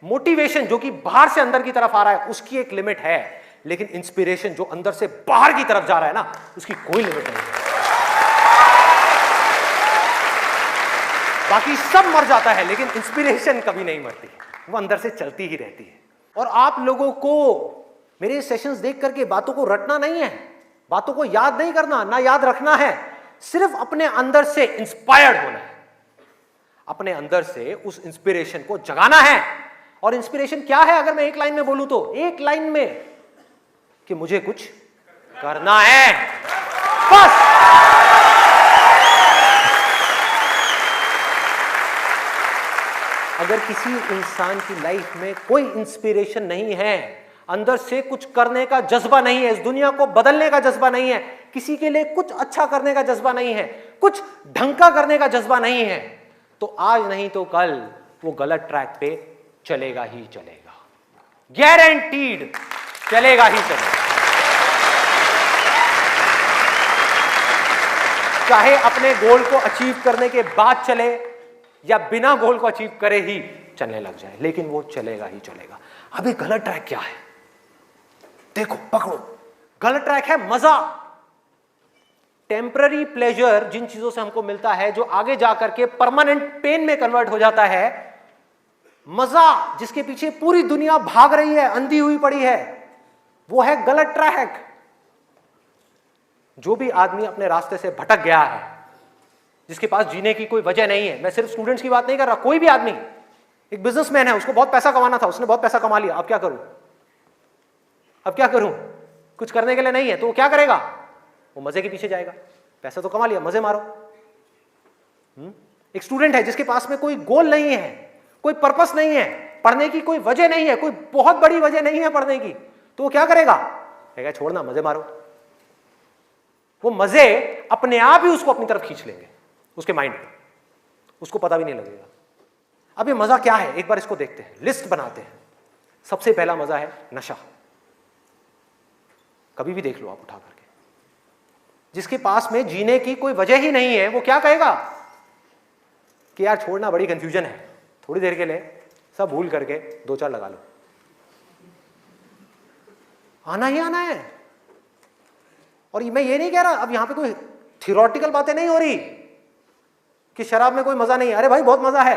S1: मोटिवेशन जो कि बाहर से अंदर की तरफ आ रहा है उसकी एक लिमिट है, लेकिन इंस्पिरेशन जो अंदर से बाहर की तरफ जा रहा है ना, उसकी कोई लिमिट नहीं है। बाकी सब मर जाता है, लेकिन इंस्पिरेशन कभी नहीं मरती, वो अंदर से चलती ही रहती है। और आप लोगों को मेरे सेशंस देख करके बातों को रटना नहीं है, बातों को याद नहीं करना, ना याद रखना है, सिर्फ अपने अंदर से इंस्पायर्ड होना है, अपने अंदर से उस इंस्पिरेशन को जगाना है। और इंस्पिरेशन क्या है अगर मैं एक लाइन में बोलूं तो, एक लाइन में कि मुझे कुछ करना है, बस। अगर किसी इंसान की लाइफ में कोई इंस्पिरेशन नहीं है, अंदर से कुछ करने का जज्बा नहीं है, इस दुनिया को बदलने का जज्बा नहीं है, किसी के लिए कुछ अच्छा करने का जज्बा नहीं है, कुछ ढंग का करने का जज्बा नहीं है, तो आज नहीं तो कल वो गलत ट्रैक पे चलेगा ही चलेगा, गारंटीड चलेगा ही चलेगा। चाहे अपने गोल को अचीव करने के बाद चले या बिना गोल को अचीव करे ही चलने लग जाए, लेकिन वो चलेगा ही चलेगा। अभी गलत ट्रैक क्या है देखो, पकड़ो। गलत ट्रैक है मजा, टेम्पररी प्लेजर, जिन चीजों से हमको मिलता है जो आगे जाकर के परमानेंट पेन में कन्वर्ट हो जाता है। मजा जिसके पीछे पूरी दुनिया भाग रही है, अंधी हुई पड़ी है, वो है गलत ट्रैक। जो भी आदमी अपने रास्ते से भटक गया है, जिसके पास जीने की कोई वजह नहीं है, मैं सिर्फ स्टूडेंट्स की बात नहीं कर रहा, कोई भी आदमी, एक बिजनेसमैन है, उसको बहुत पैसा कमाना था, उसने बहुत पैसा कमा लिया, अब क्या करूं, अब क्या करूं, कुछ करने के लिए नहीं है, तो वो क्या करेगा? वो मजे के पीछे जाएगा। पैसा तो कमा लिया, मजे मारो। एक स्टूडेंट है जिसके पास में कोई गोल नहीं है, कोई पर्पस नहीं है, पढ़ने की कोई वजह नहीं है, कोई बहुत बड़ी वजह नहीं है पढ़ने की, तो वो क्या करेगा? कहेगा छोड़ना, मजे मारो। वो मजे अपने आप ही उसको अपनी तरफ खींच लेंगे, उसके माइंड में, उसको पता भी नहीं लगेगा। अब ये मजा क्या है, एक बार इसको देखते हैं, लिस्ट बनाते हैं। सबसे पहला मजा है नशा। कभी भी देख लो आप उठा करके, जिसके पास में जीने की कोई वजह ही नहीं है, वो क्या कहेगा कि यार छोड़ना, बड़ी कंफ्यूजन है, थोड़ी देर के लिए सब भूल करके 2-4 लगा लो। आना ही आना है। और मैं ये नहीं कह रहा, अब यहां पे कोई थियोरेटिकल बातें नहीं हो रही कि शराब में कोई मजा नहीं है। अरे भाई बहुत मजा है,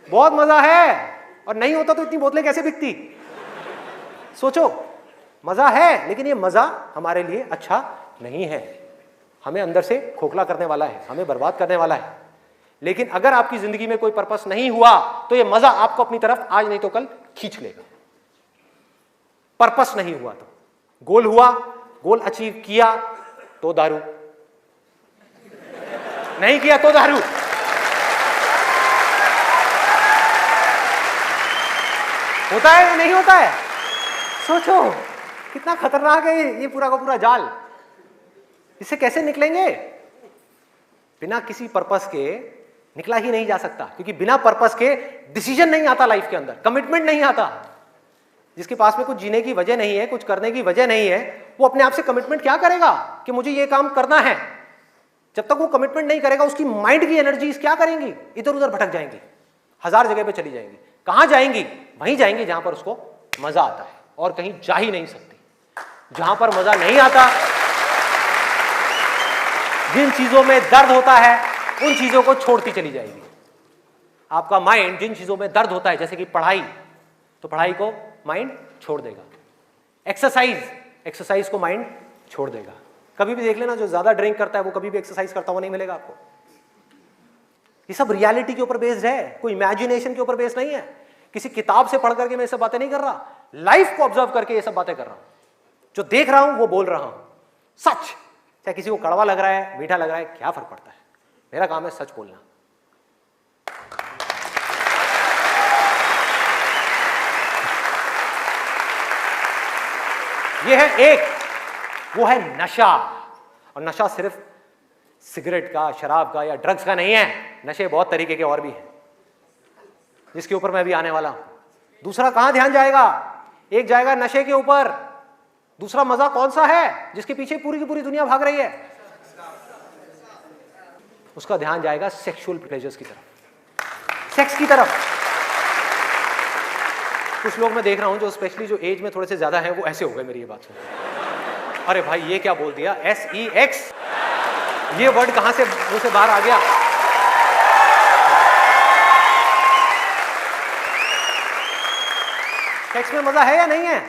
S1: बहुत मजा है। और नहीं होता तो इतनी बोतलें कैसे बिकती? सोचो, मजा है, लेकिन ये मजा हमारे लिए अच्छा नहीं है, हमें अंदर से खोखला करने वाला है, हमें बर्बाद करने वाला है। लेकिन अगर आपकी जिंदगी में कोई पर्पस नहीं हुआ तो ये मजा आपको अपनी तरफ आज नहीं तो कल खींच लेगा। पर्पस नहीं हुआ तो, गोल हुआ, गोल अचीव किया तो दारू, नहीं किया तो दारू। होता है या नहीं होता है? सोचो कितना खतरनाक है ये पूरा का पूरा जाल। इससे कैसे निकलेंगे? बिना किसी पर्पस के निकला ही नहीं जा सकता, क्योंकि बिना पर्पस के डिसीजन नहीं आता लाइफ के अंदर, कमिटमेंट नहीं आता। जिसके पास में कुछ जीने की वजह नहीं है, कुछ करने की वजह नहीं है, वो अपने आप से कमिटमेंट क्या करेगा कि मुझे ये काम करना है? जब तक वो कमिटमेंट नहीं करेगा, उसकी माइंड की एनर्जीज क्या करेंगी? इधर उधर भटक जाएंगी, 1000 जगह पे चली जाएंगी। कहां जाएंगी? वहीं जाएंगी जहां पर उसको मजा आता है, और कहीं जा ही नहीं सकती। जहां पर मजा नहीं आता, जिन चीजों में दर्द होता है, उन चीजों को छोड़ती चली जाएगी। आपका माइंड जिन चीजों में दर्द होता है, जैसे कि पढ़ाई, तो पढ़ाई को माइंड छोड़ देगा। एक्सरसाइज को माइंड छोड़ देगा। कभी भी देख लेना, जो ज्यादा ड्रिंक करता है वो कभी भी एक्सरसाइज करता हुआ नहीं मिलेगा आपको। ये सब रियलिटी के ऊपर बेस्ड है, कोई इमेजिनेशन के ऊपर बेस्ड नहीं है। किसी किताब से पढ़ करके मैं ये सब बातें नहीं कर रहा, लाइफ को ऑब्जर्व करके ये सब बातें कर रहा हूं। जो देख रहा हूं वो बोल रहा हूं, सच। चाहे किसी को कड़वा लग रहा है, मीठा लग रहा है, क्या फर्क पड़ता है? मेरा काम है सच बोलना। ये है एक, वो है नशा। और नशा सिर्फ सिगरेट का, शराब का या ड्रग्स का नहीं है। नशे बहुत तरीके के और भी हैं, जिसके ऊपर मैं भी आने वाला हूं। दूसरा कहां ध्यान जाएगा? एक जाएगा नशे के ऊपर, दूसरा मजा कौन सा है जिसके पीछे पूरी की पूरी दुनिया भाग रही है? उसका ध्यान जाएगा सेक्सुअल प्लेजर्स की तरफ, सेक्स की तरफ। कुछ लोग मैं देख रहा हूं जो स्पेशली जो एज में थोड़े से ज्यादा हैं, वो ऐसे हो गए मेरी ये बात सुन। अरे भाई ये क्या बोल दिया? SEX, ये वर्ड कहां से मुंह से बाहर आ गया? सेक्स में मजा है या नहीं है?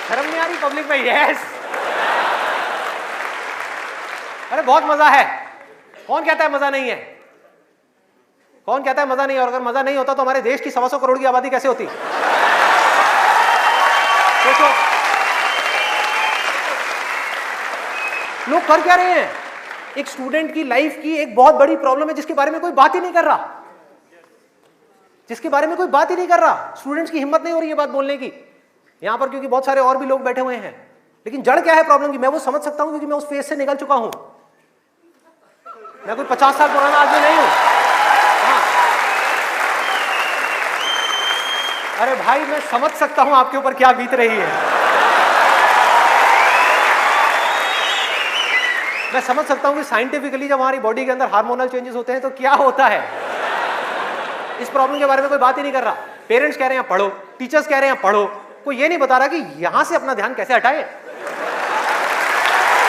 S1: शर्म नहीं आ रही पब्लिक में? यस। अरे बहुत मजा है। कौन कहता है मजा नहीं है? कौन कहता है मजा नहीं है? और अगर मजा नहीं होता तो हमारे देश की 125 करोड़ की आबादी कैसे होती? सोचो, लोग कर क्या रहे हैं? एक स्टूडेंट की लाइफ की एक बहुत बड़ी प्रॉब्लम है जिसके बारे में कोई बात ही नहीं कर रहा, जिसके बारे में कोई बात ही नहीं कर रहा। स्टूडेंट्स की हिम्मत नहीं हो रही है बात बोलने की यहां पर, क्योंकि बहुत सारे और भी लोग बैठे हुए हैं। लेकिन जड़ क्या है प्रॉब्लम की? मैं वो समझ सकता हूं, क्योंकि मैं उस फेज से निकल चुका हूं। मैं कोई 50 साल पुराना आदमी नहीं हूं। हाँ। अरे भाई मैं समझ सकता हूं आपके ऊपर क्या बीत रही है। मैं समझ सकता हूं कि साइंटिफिकली जब हमारी बॉडी के अंदर हार्मोनल चेंजेस होते हैं तो क्या होता है। इस प्रॉब्लम के बारे में कोई बात ही नहीं कर रहा। पेरेंट्स कह रहे हैं पढ़ो, टीचर्स कह रहे हैं पढ़ो, कोई ये नहीं बता रहा कि यहां से अपना ध्यान कैसे हटाए,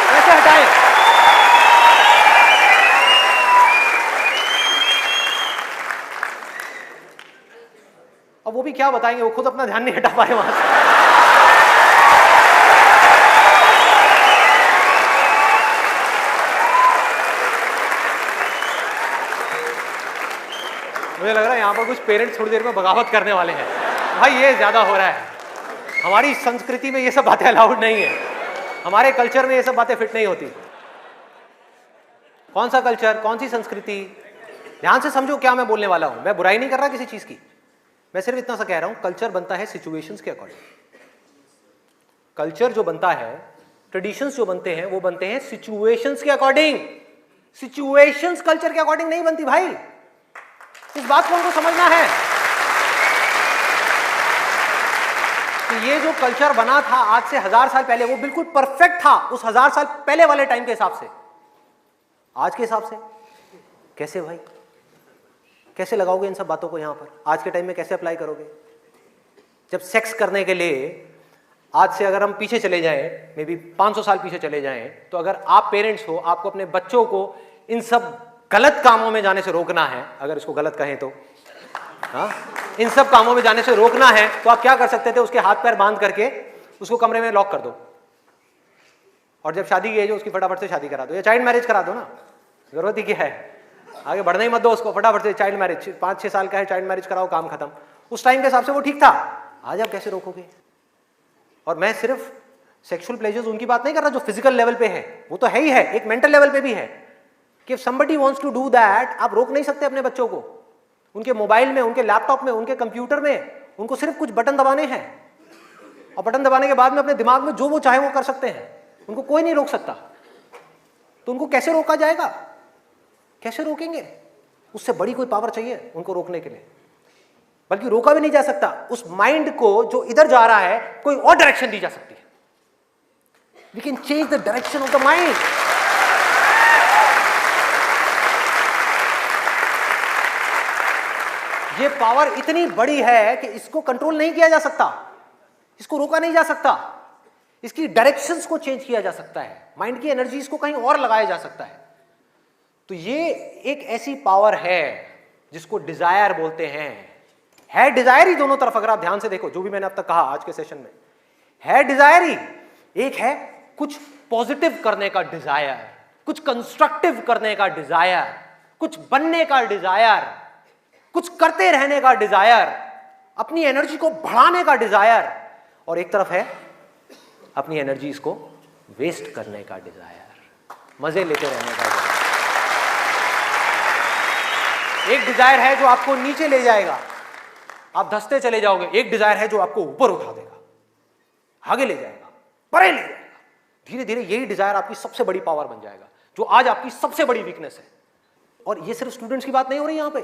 S1: कैसे हटाए। अब वो भी क्या बताएंगे, वो खुद अपना ध्यान नहीं हटा पाए वहां से। मुझे लग रहा है यहां पर कुछ पेरेंट्स थोड़ी देर में बगावत करने वाले हैं। भाई ये ज्यादा हो रहा है। हमारी संस्कृति में ये सब बातें अलाउड नहीं है, हमारे कल्चर में ये सब बातें फिट नहीं होती। कौन सा कल्चर, कौन सी संस्कृति? ध्यान से समझो क्या मैं बोलने वाला हूं। मैं बुराई नहीं कर रहा किसी चीज की, मैं सिर्फ इतना सा कह रहा हूं, कल्चर बनता है सिचुएशंस के अकॉर्डिंग। कल्चर जो बनता है, ट्रेडिशंस जो बनते हैं, वो बनते हैं सिचुएशंस के अकॉर्डिंग। सिचुएशंस कल्चर के अकॉर्डिंग नहीं बनती भाई, इस बात को हमको समझना है कि ये जो कल्चर बना था आज से 1000 साल पहले वो बिल्कुल परफेक्ट था उस 1000 साल पहले वाले टाइम के हिसाब से। आज के हिसाब से कैसे भाई, कैसे लगाओगे इन सब बातों को यहां पर, आज के टाइम में कैसे अप्लाई करोगे? जब सेक्स करने के लिए आज से अगर हम पीछे चले जाएं, मे बी 500 साल पीछे चले जाएं, तो अगर आप पेरेंट्स हो, आपको अपने बच्चों को इन सब गलत कामों में जाने से रोकना है, अगर इसको गलत कहें तो, हाँ, इन सब कामों में जाने से रोकना है, तो आप क्या कर सकते थे? उसके हाथ पैर बांध करके उसको कमरे में लॉक कर दो, और जब शादी की एज हो उसकी फटाफट से शादी करा दो, या चाइल्ड मैरिज करा दो ना, जरूरत ही क्या है, आगे बढ़ना ही मत दो उसको, फटाफट से चाइल्ड मैरिज, 5-6 साल का है, चाइल्ड मैरिज कराओ, काम खत्म। उस टाइम के हिसाब से वो ठीक था, आज आप कैसे रोकोगे? और मैं सिर्फ सेक्सुअल प्लेजर्स उनकी बात नहीं कर रहा जो फिजिकल लेवल पे है, वो तो है ही है, एक मेंटल लेवल पे भी है कि somebody wants to do that, आप रोक नहीं सकते अपने बच्चों को। उनके मोबाइल में, उनके लैपटॉप में, उनके कंप्यूटर में उनको सिर्फ कुछ बटन दबाने हैं, और बटन दबाने के बाद में अपने दिमाग में जो वो चाहे वो कर सकते हैं, उनको कोई नहीं रोक सकता। तो उनको कैसे रोका जाएगा? कैसे रोकेंगे? उससे बड़ी कोई पावर चाहिए उनको रोकने के लिए, बल्कि रोका भी नहीं जा सकता। उस माइंड को जो इधर जा रहा है कोई और डायरेक्शन दी जा सकती है। We can change the direction of the mind. ये पावर इतनी बड़ी है कि इसको कंट्रोल नहीं किया जा सकता, इसको रोका नहीं जा सकता, इसकी डायरेक्शंस को चेंज किया जा सकता है, माइंड की एनर्जीज को कहीं और लगाया जा सकता है। तो ये एक ऐसी पावर है जिसको डिजायर बोलते हैं। है डिजायर ही दोनों तरफ, अगर आप ध्यान से देखो जो भी मैंने अब तक कहा आज के सेशन में, है डिजायर ही। एक है कुछ पॉजिटिव करने का डिजायर, कुछ कंस्ट्रक्टिव करने का डिजायर, कुछ बनने का डिजायर, कुछ करते रहने का डिजायर, अपनी एनर्जी को बढ़ाने का डिजायर, और एक तरफ है अपनी एनर्जी इसको वेस्ट करने का डिजायर, मजे लेते रहने का डिजायर। एक डिजायर है जो आपको नीचे ले जाएगा, आप धंसते चले जाओगे। एक डिजायर है जो आपको ऊपर उठा देगा, आगे ले जाएगा, परे ले जाएगा। धीरे धीरे यही डिजायर आपकी सबसे बड़ी पावर बन जाएगा, जो आज आपकी सबसे बड़ी वीकनेस है। और ये सिर्फ स्टूडेंट्स की बात नहीं हो रही यहां पे,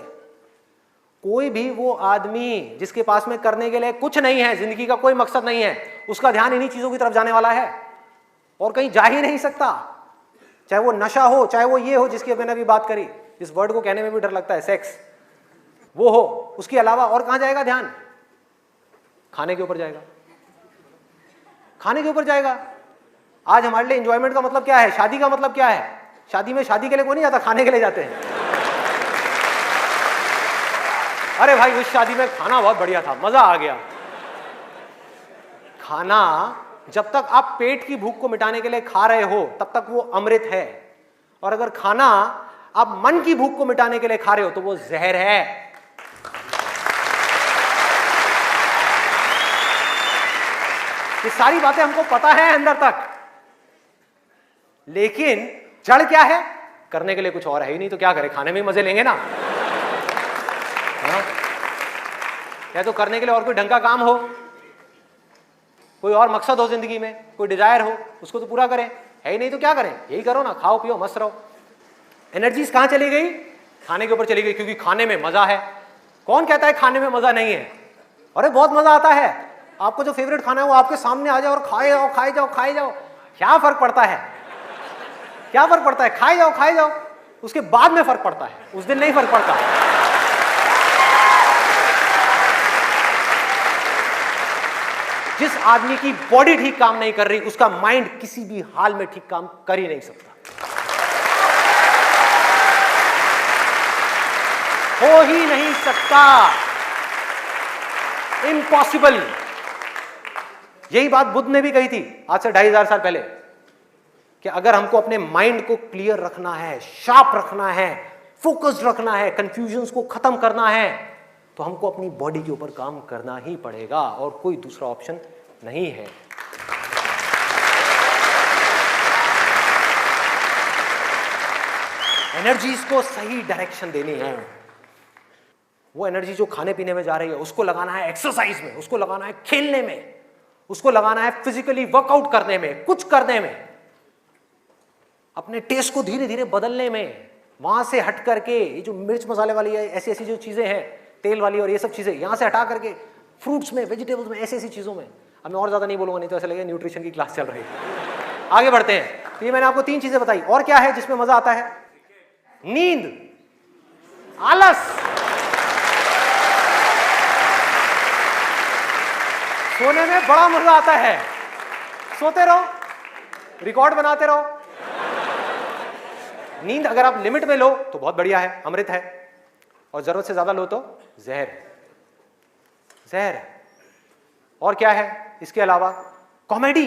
S1: कोई भी वो आदमी जिसके पास में करने के लिए कुछ नहीं है, जिंदगी का कोई मकसद नहीं है, उसका ध्यान इन्हीं चीजों की तरफ जाने वाला है और कहीं जा ही नहीं सकता। चाहे वो नशा हो, चाहे वो ये हो जिसकी मैंने अभी बात करी, इस वर्ड को कहने में भी डर लगता है, सेक्स, वो हो, उसके अलावा और कहां जाएगा ध्यान? खाने के ऊपर जाएगा, खाने के ऊपर जाएगा। आज हमारे लिए एंजॉयमेंट का मतलब क्या है? शादी का मतलब क्या है? शादी में शादी के लिए कोई नहीं जाता, खाने के लिए जाते हैं। अरे भाई उस शादी में खाना बहुत बढ़िया था, मजा आ गया। खाना जब तक आप पेट की भूख को मिटाने के लिए खा रहे हो तब तक वो अमृत है, और अगर खाना आप मन की भूख को मिटाने के लिए खा रहे हो तो वो जहर है। ये सारी बातें हमको पता है अंदर तक, लेकिन जड़ क्या है? करने के लिए कुछ और है ही नहीं, तो क्या करें? खाने में ही मजे लेंगे ना। हाँ? या तो करने के लिए और कोई ढंग का काम हो, कोई और मकसद हो जिंदगी में, कोई डिजायर हो, उसको तो पूरा करें। है ही नहीं तो क्या करें? यही करो ना, खाओ पियो मस्त रहो। एनर्जीज कहां चली गई? खाने के ऊपर चली गई, क्योंकि खाने में मजा है। कौन कहता है खाने में मजा नहीं है? अरे बहुत मजा आता है। आपको जो फेवरेट खाना है वो आपके सामने आ जाए और खाए जाओ खाए जाओ खाए जाओ, क्या फर्क पड़ता है? क्या फर्क पड़ता है? खाए जाओ खाए जाओ, उसके बाद में फर्क पड़ता है, उस दिन नहीं फर्क पड़ता। जिस आदमी की बॉडी ठीक काम नहीं कर रही, उसका माइंड किसी भी हाल में ठीक काम कर ही नहीं सकता, हो ही नहीं सकता, इम्पॉसिबल। यही बात बुद्ध ने भी कही थी आज से 2500 साल पहले, कि अगर हमको अपने माइंड को क्लियर रखना है, शार्प रखना है, फोकस्ड रखना है, कंफ्यूजन्स को खत्म करना है, तो हमको अपनी बॉडी के ऊपर काम करना ही पड़ेगा, और कोई दूसरा ऑप्शन नहीं है। एनर्जीज को सही डायरेक्शन देनी है। वो एनर्जी जो खाने पीने में जा रही है उसको लगाना है एक्सरसाइज में, उसको लगाना है खेलने में, उसको लगाना है फिजिकली वर्कआउट करने में, कुछ करने में। अपने टेस्ट को धीरे धीरे बदलने में, वहां से हट करके ये जो मिर्च मसाले वाली है, ऐसी ऐसी जो चीजें हैं तेल वाली और ये सब चीजें, यहां से हटा करके फ्रूट्स में, वेजिटेबल्स में, ऐसी ऐसी चीजों में। अब मैं और ज्यादा नहीं बोलूंगा, नहीं तो ऐसा लगेगा न्यूट्रिशन की क्लास चल रही है। आगे बढ़ते हैं। तो ये मैंने आपको 3 चीजें बताई। और क्या है जिसमें मजा आता है? नींद, आलस, सोने में बड़ा मजा आता है। सोते रहो, रिकॉर्ड बनाते रहो। नींद अगर आप लिमिट में लो तो बहुत बढ़िया है, अमृत है, और जरूरत से ज्यादा लो तो जहर है। और क्या है इसके अलावा? कॉमेडी।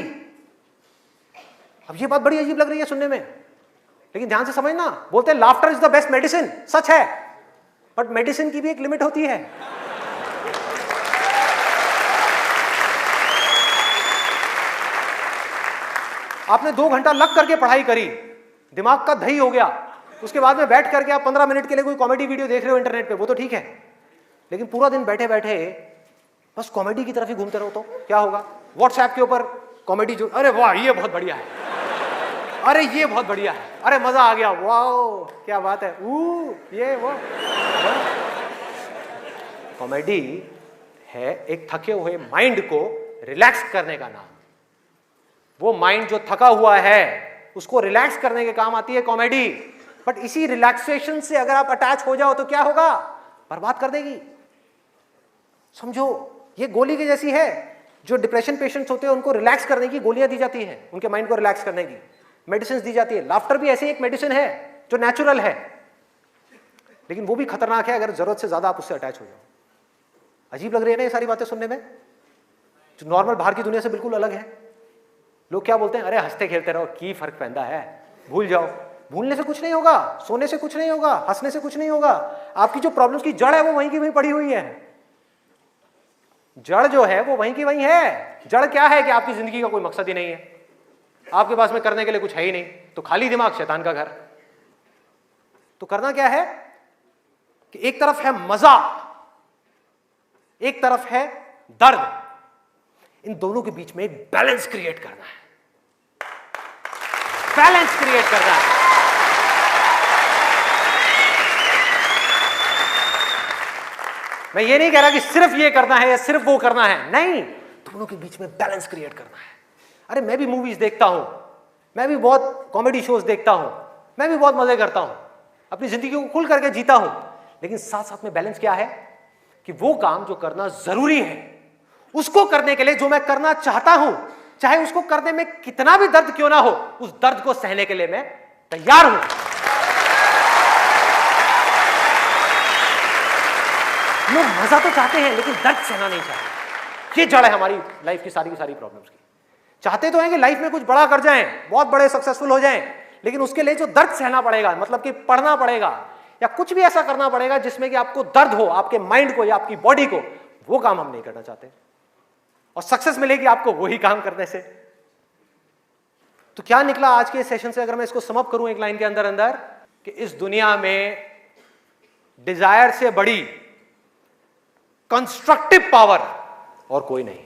S1: अब ये बात बड़ी अजीब लग रही है सुनने में, लेकिन ध्यान से समझना। बोलते हैं laughter is the best medicine, सच है, बट मेडिसिन की भी एक लिमिट होती है। आपने 2 घंटा लग करके पढ़ाई करी, दिमाग का दही हो गया, उसके बाद में बैठ करके आप 15 मिनट के लिए कोई कॉमेडी वीडियो देख रहे हो इंटरनेट पे, वो तो ठीक है, लेकिन पूरा दिन बैठे बैठे बस कॉमेडी की तरफ ही घूमते रहो तो क्या होगा? व्हाट्सएप के ऊपर कॉमेडी जो, अरे वाह ये बहुत बढ़िया है, अरे ये बहुत बढ़िया है, अरे मजा आ गया, वाह क्या बात है, ये वो। कॉमेडी है एक थके हुए माइंड को रिलैक्स करने का नाम। वो माइंड जो थका हुआ है उसको रिलैक्स करने के काम आती है कॉमेडी। बट इसी रिलैक्सेशन से अगर आप अटैच हो जाओ तो क्या होगा? बर्बाद कर देगी। समझो ये गोली की जैसी है। जो डिप्रेशन पेशेंट्स होते हैं उनको रिलैक्स करने की गोलियां दी जाती हैं, उनके माइंड को रिलैक्स करने की मेडिसिन दी जाती है। लाफ्टर भी ऐसी एक मेडिसिन है जो नेचुरल है, लेकिन वो भी खतरनाक है अगर जरूरत से ज्यादा आप उससे अटैच हो जाओ। अजीब लग रही है ना ये सारी बातें सुनने में, जो नॉर्मल बाहर की दुनिया से बिल्कुल अलग है। लोग क्या बोलते हैं? अरे हंसते खेलते रहो, की फर्क पैदा है, भूल जाओ। भूलने से कुछ नहीं होगा, सोने से कुछ नहीं होगा, हंसने से कुछ नहीं होगा। आपकी जो प्रॉब्लम्स की जड़ है वो वहीं की वहीं पड़ी हुई है। जड़ जो है वो वहीं की वहीं है। जड़ क्या है कि आपकी जिंदगी का कोई मकसद ही नहीं है, आपके पास में करने के लिए कुछ है ही नहीं, तो खाली दिमाग शैतान का घर। तो करना क्या है कि एक तरफ है मजा, एक तरफ है दर्द, इन दोनों के बीच में एक बैलेंस क्रिएट करना है। बैलेंस क्रिएट करना है। मैं ये नहीं कह रहा कि सिर्फ ये करना है या सिर्फ वो करना है, नहीं, दोनों के बीच में बैलेंस क्रिएट करना है। अरे मैं भी मूवीज देखता हूं, मैं भी बहुत कॉमेडी शोज देखता हूं, मैं भी बहुत मजे करता हूं, अपनी जिंदगी को खुल करके जीता हूं, लेकिन साथ साथ में बैलेंस क्या है कि वो काम जो करना जरूरी है उसको करने के लिए जो मैं करना चाहता हूं, चाहे उसको करने में कितना भी दर्द क्यों ना हो, उस दर्द को सहने के लिए मैं तैयार हूं। लोग मजा तो चाहते हैं लेकिन दर्द सहना नहीं चाहते। ये जड़ है हमारी लाइफ की सारी प्रॉब्लम्स की। चाहते तो हैं कि लाइफ में कुछ बड़ा कर जाएं, बहुत बड़े सक्सेसफुल हो जाएं, लेकिन उसके लिए जो दर्द सहना पड़ेगा, मतलब कि पढ़ना पड़ेगा या कुछ भी ऐसा करना पड़ेगा जिसमें कि आपको दर्द हो, आपके माइंड को या आपकी बॉडी को, वो काम हम नहीं करना चाहते। और सक्सेस मिलेगी आपको वही काम करने से। तो क्या निकला आज के सेशन से, अगर मैं इसको समअप करूं एक लाइन के अंदर अंदर, कि इस दुनिया में डिजायर से बड़ी कंस्ट्रक्टिव पावर और कोई नहीं।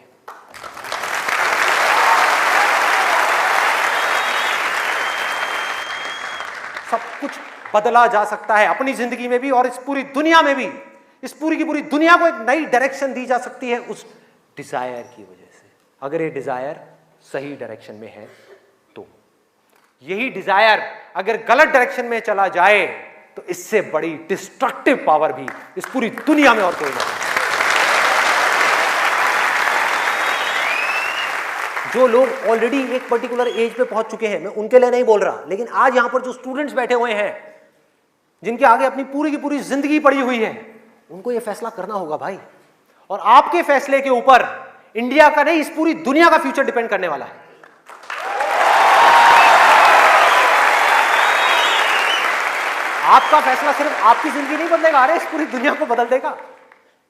S1: सब कुछ बदला जा सकता है अपनी जिंदगी में भी और इस पूरी दुनिया में भी। इस पूरी की पूरी दुनिया को एक नई डायरेक्शन दी जा सकती है उस डिजायर की वजह से, अगर ये डिजायर सही डायरेक्शन में है तो। यही डिजायर अगर गलत डायरेक्शन में चला जाए तो इससे बड़ी डिस्ट्रक्टिव पावर भी इस पूरी दुनिया में और कोई नहीं। जो लोग ऑलरेडी एक पर्टिकुलर एज पे पहुंच चुके हैं, मैं उनके लिए नहीं बोल रहा, लेकिन आज यहां पर जो स्टूडेंट्स बैठे हुए हैं जिनके आगे अपनी पूरी की पूरी जिंदगी पड़ी हुई है, उनको यह फैसला करना होगा भाई। और आपके फैसले के ऊपर इंडिया का नहीं, इस पूरी दुनिया का फ्यूचर डिपेंड करने वाला है। आपका फैसला सिर्फ आपकी जिंदगी नहीं बदलेगा, अरे इस पूरी दुनिया को बदल देगा।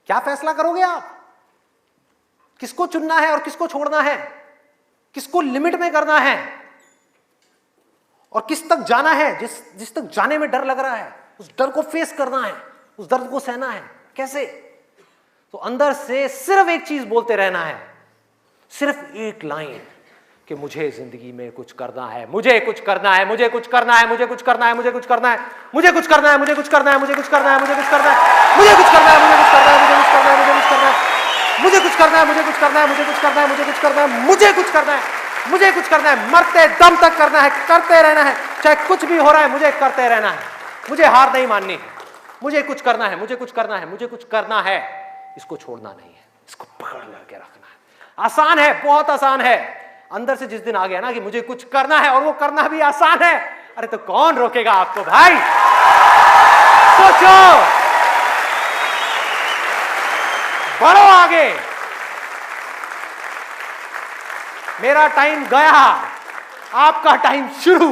S1: क्या फैसला करोगे आप? किसको चुनना है और किसको छोड़ना है, किसको लिमिट में करना है और किस तक जाना है। जिस तक जाने में डर लग रहा है उस डर को फेस करना है, उस दर्द को सहना है। कैसे? तो अंदर से सिर्फ एक चीज बोलते रहना है, सिर्फ एक लाइन, कि मुझे जिंदगी में कुछ करना है, मुझे कुछ करना है, मुझे कुछ करना है, मुझे कुछ करना है, मुझे कुछ करना है, मुझे कुछ करना है, मुझे कुछ करना है, मुझे कुछ करना है, मुझे कुछ करना है, मुझे कुछ करना है, मुझे कुछ करना है, मुझे कुछ करना है, मुझे कुछ करना है, मुझे कुछ करना है, मुझे कुछ करना है, मुझे कुछ करना है, मुझे कुछ करना है, मुझे कुछ करना है, मुझे कुछ करना है, मरते दम तक करना है, करते रहना है, चाहे कुछ भी हो रहा है, मुझे करते रहना है, मुझे हार नहीं माननी है, मुझे कुछ करना है, मुझे कुछ करना है, मुझे कुछ करना है, इसको छोड़ना नहीं है, इसको पकड़ करके रखना है। आसान है, बहुत आसान है। अंदर से जिस दिन आ गया ना कि मुझे कुछ करना है और वो करना भी आसान है, अरे तो कौन रोकेगा आपको भाई? सोचो, बढ़ो आगे। मेरा टाइम गया, आपका टाइम शुरू।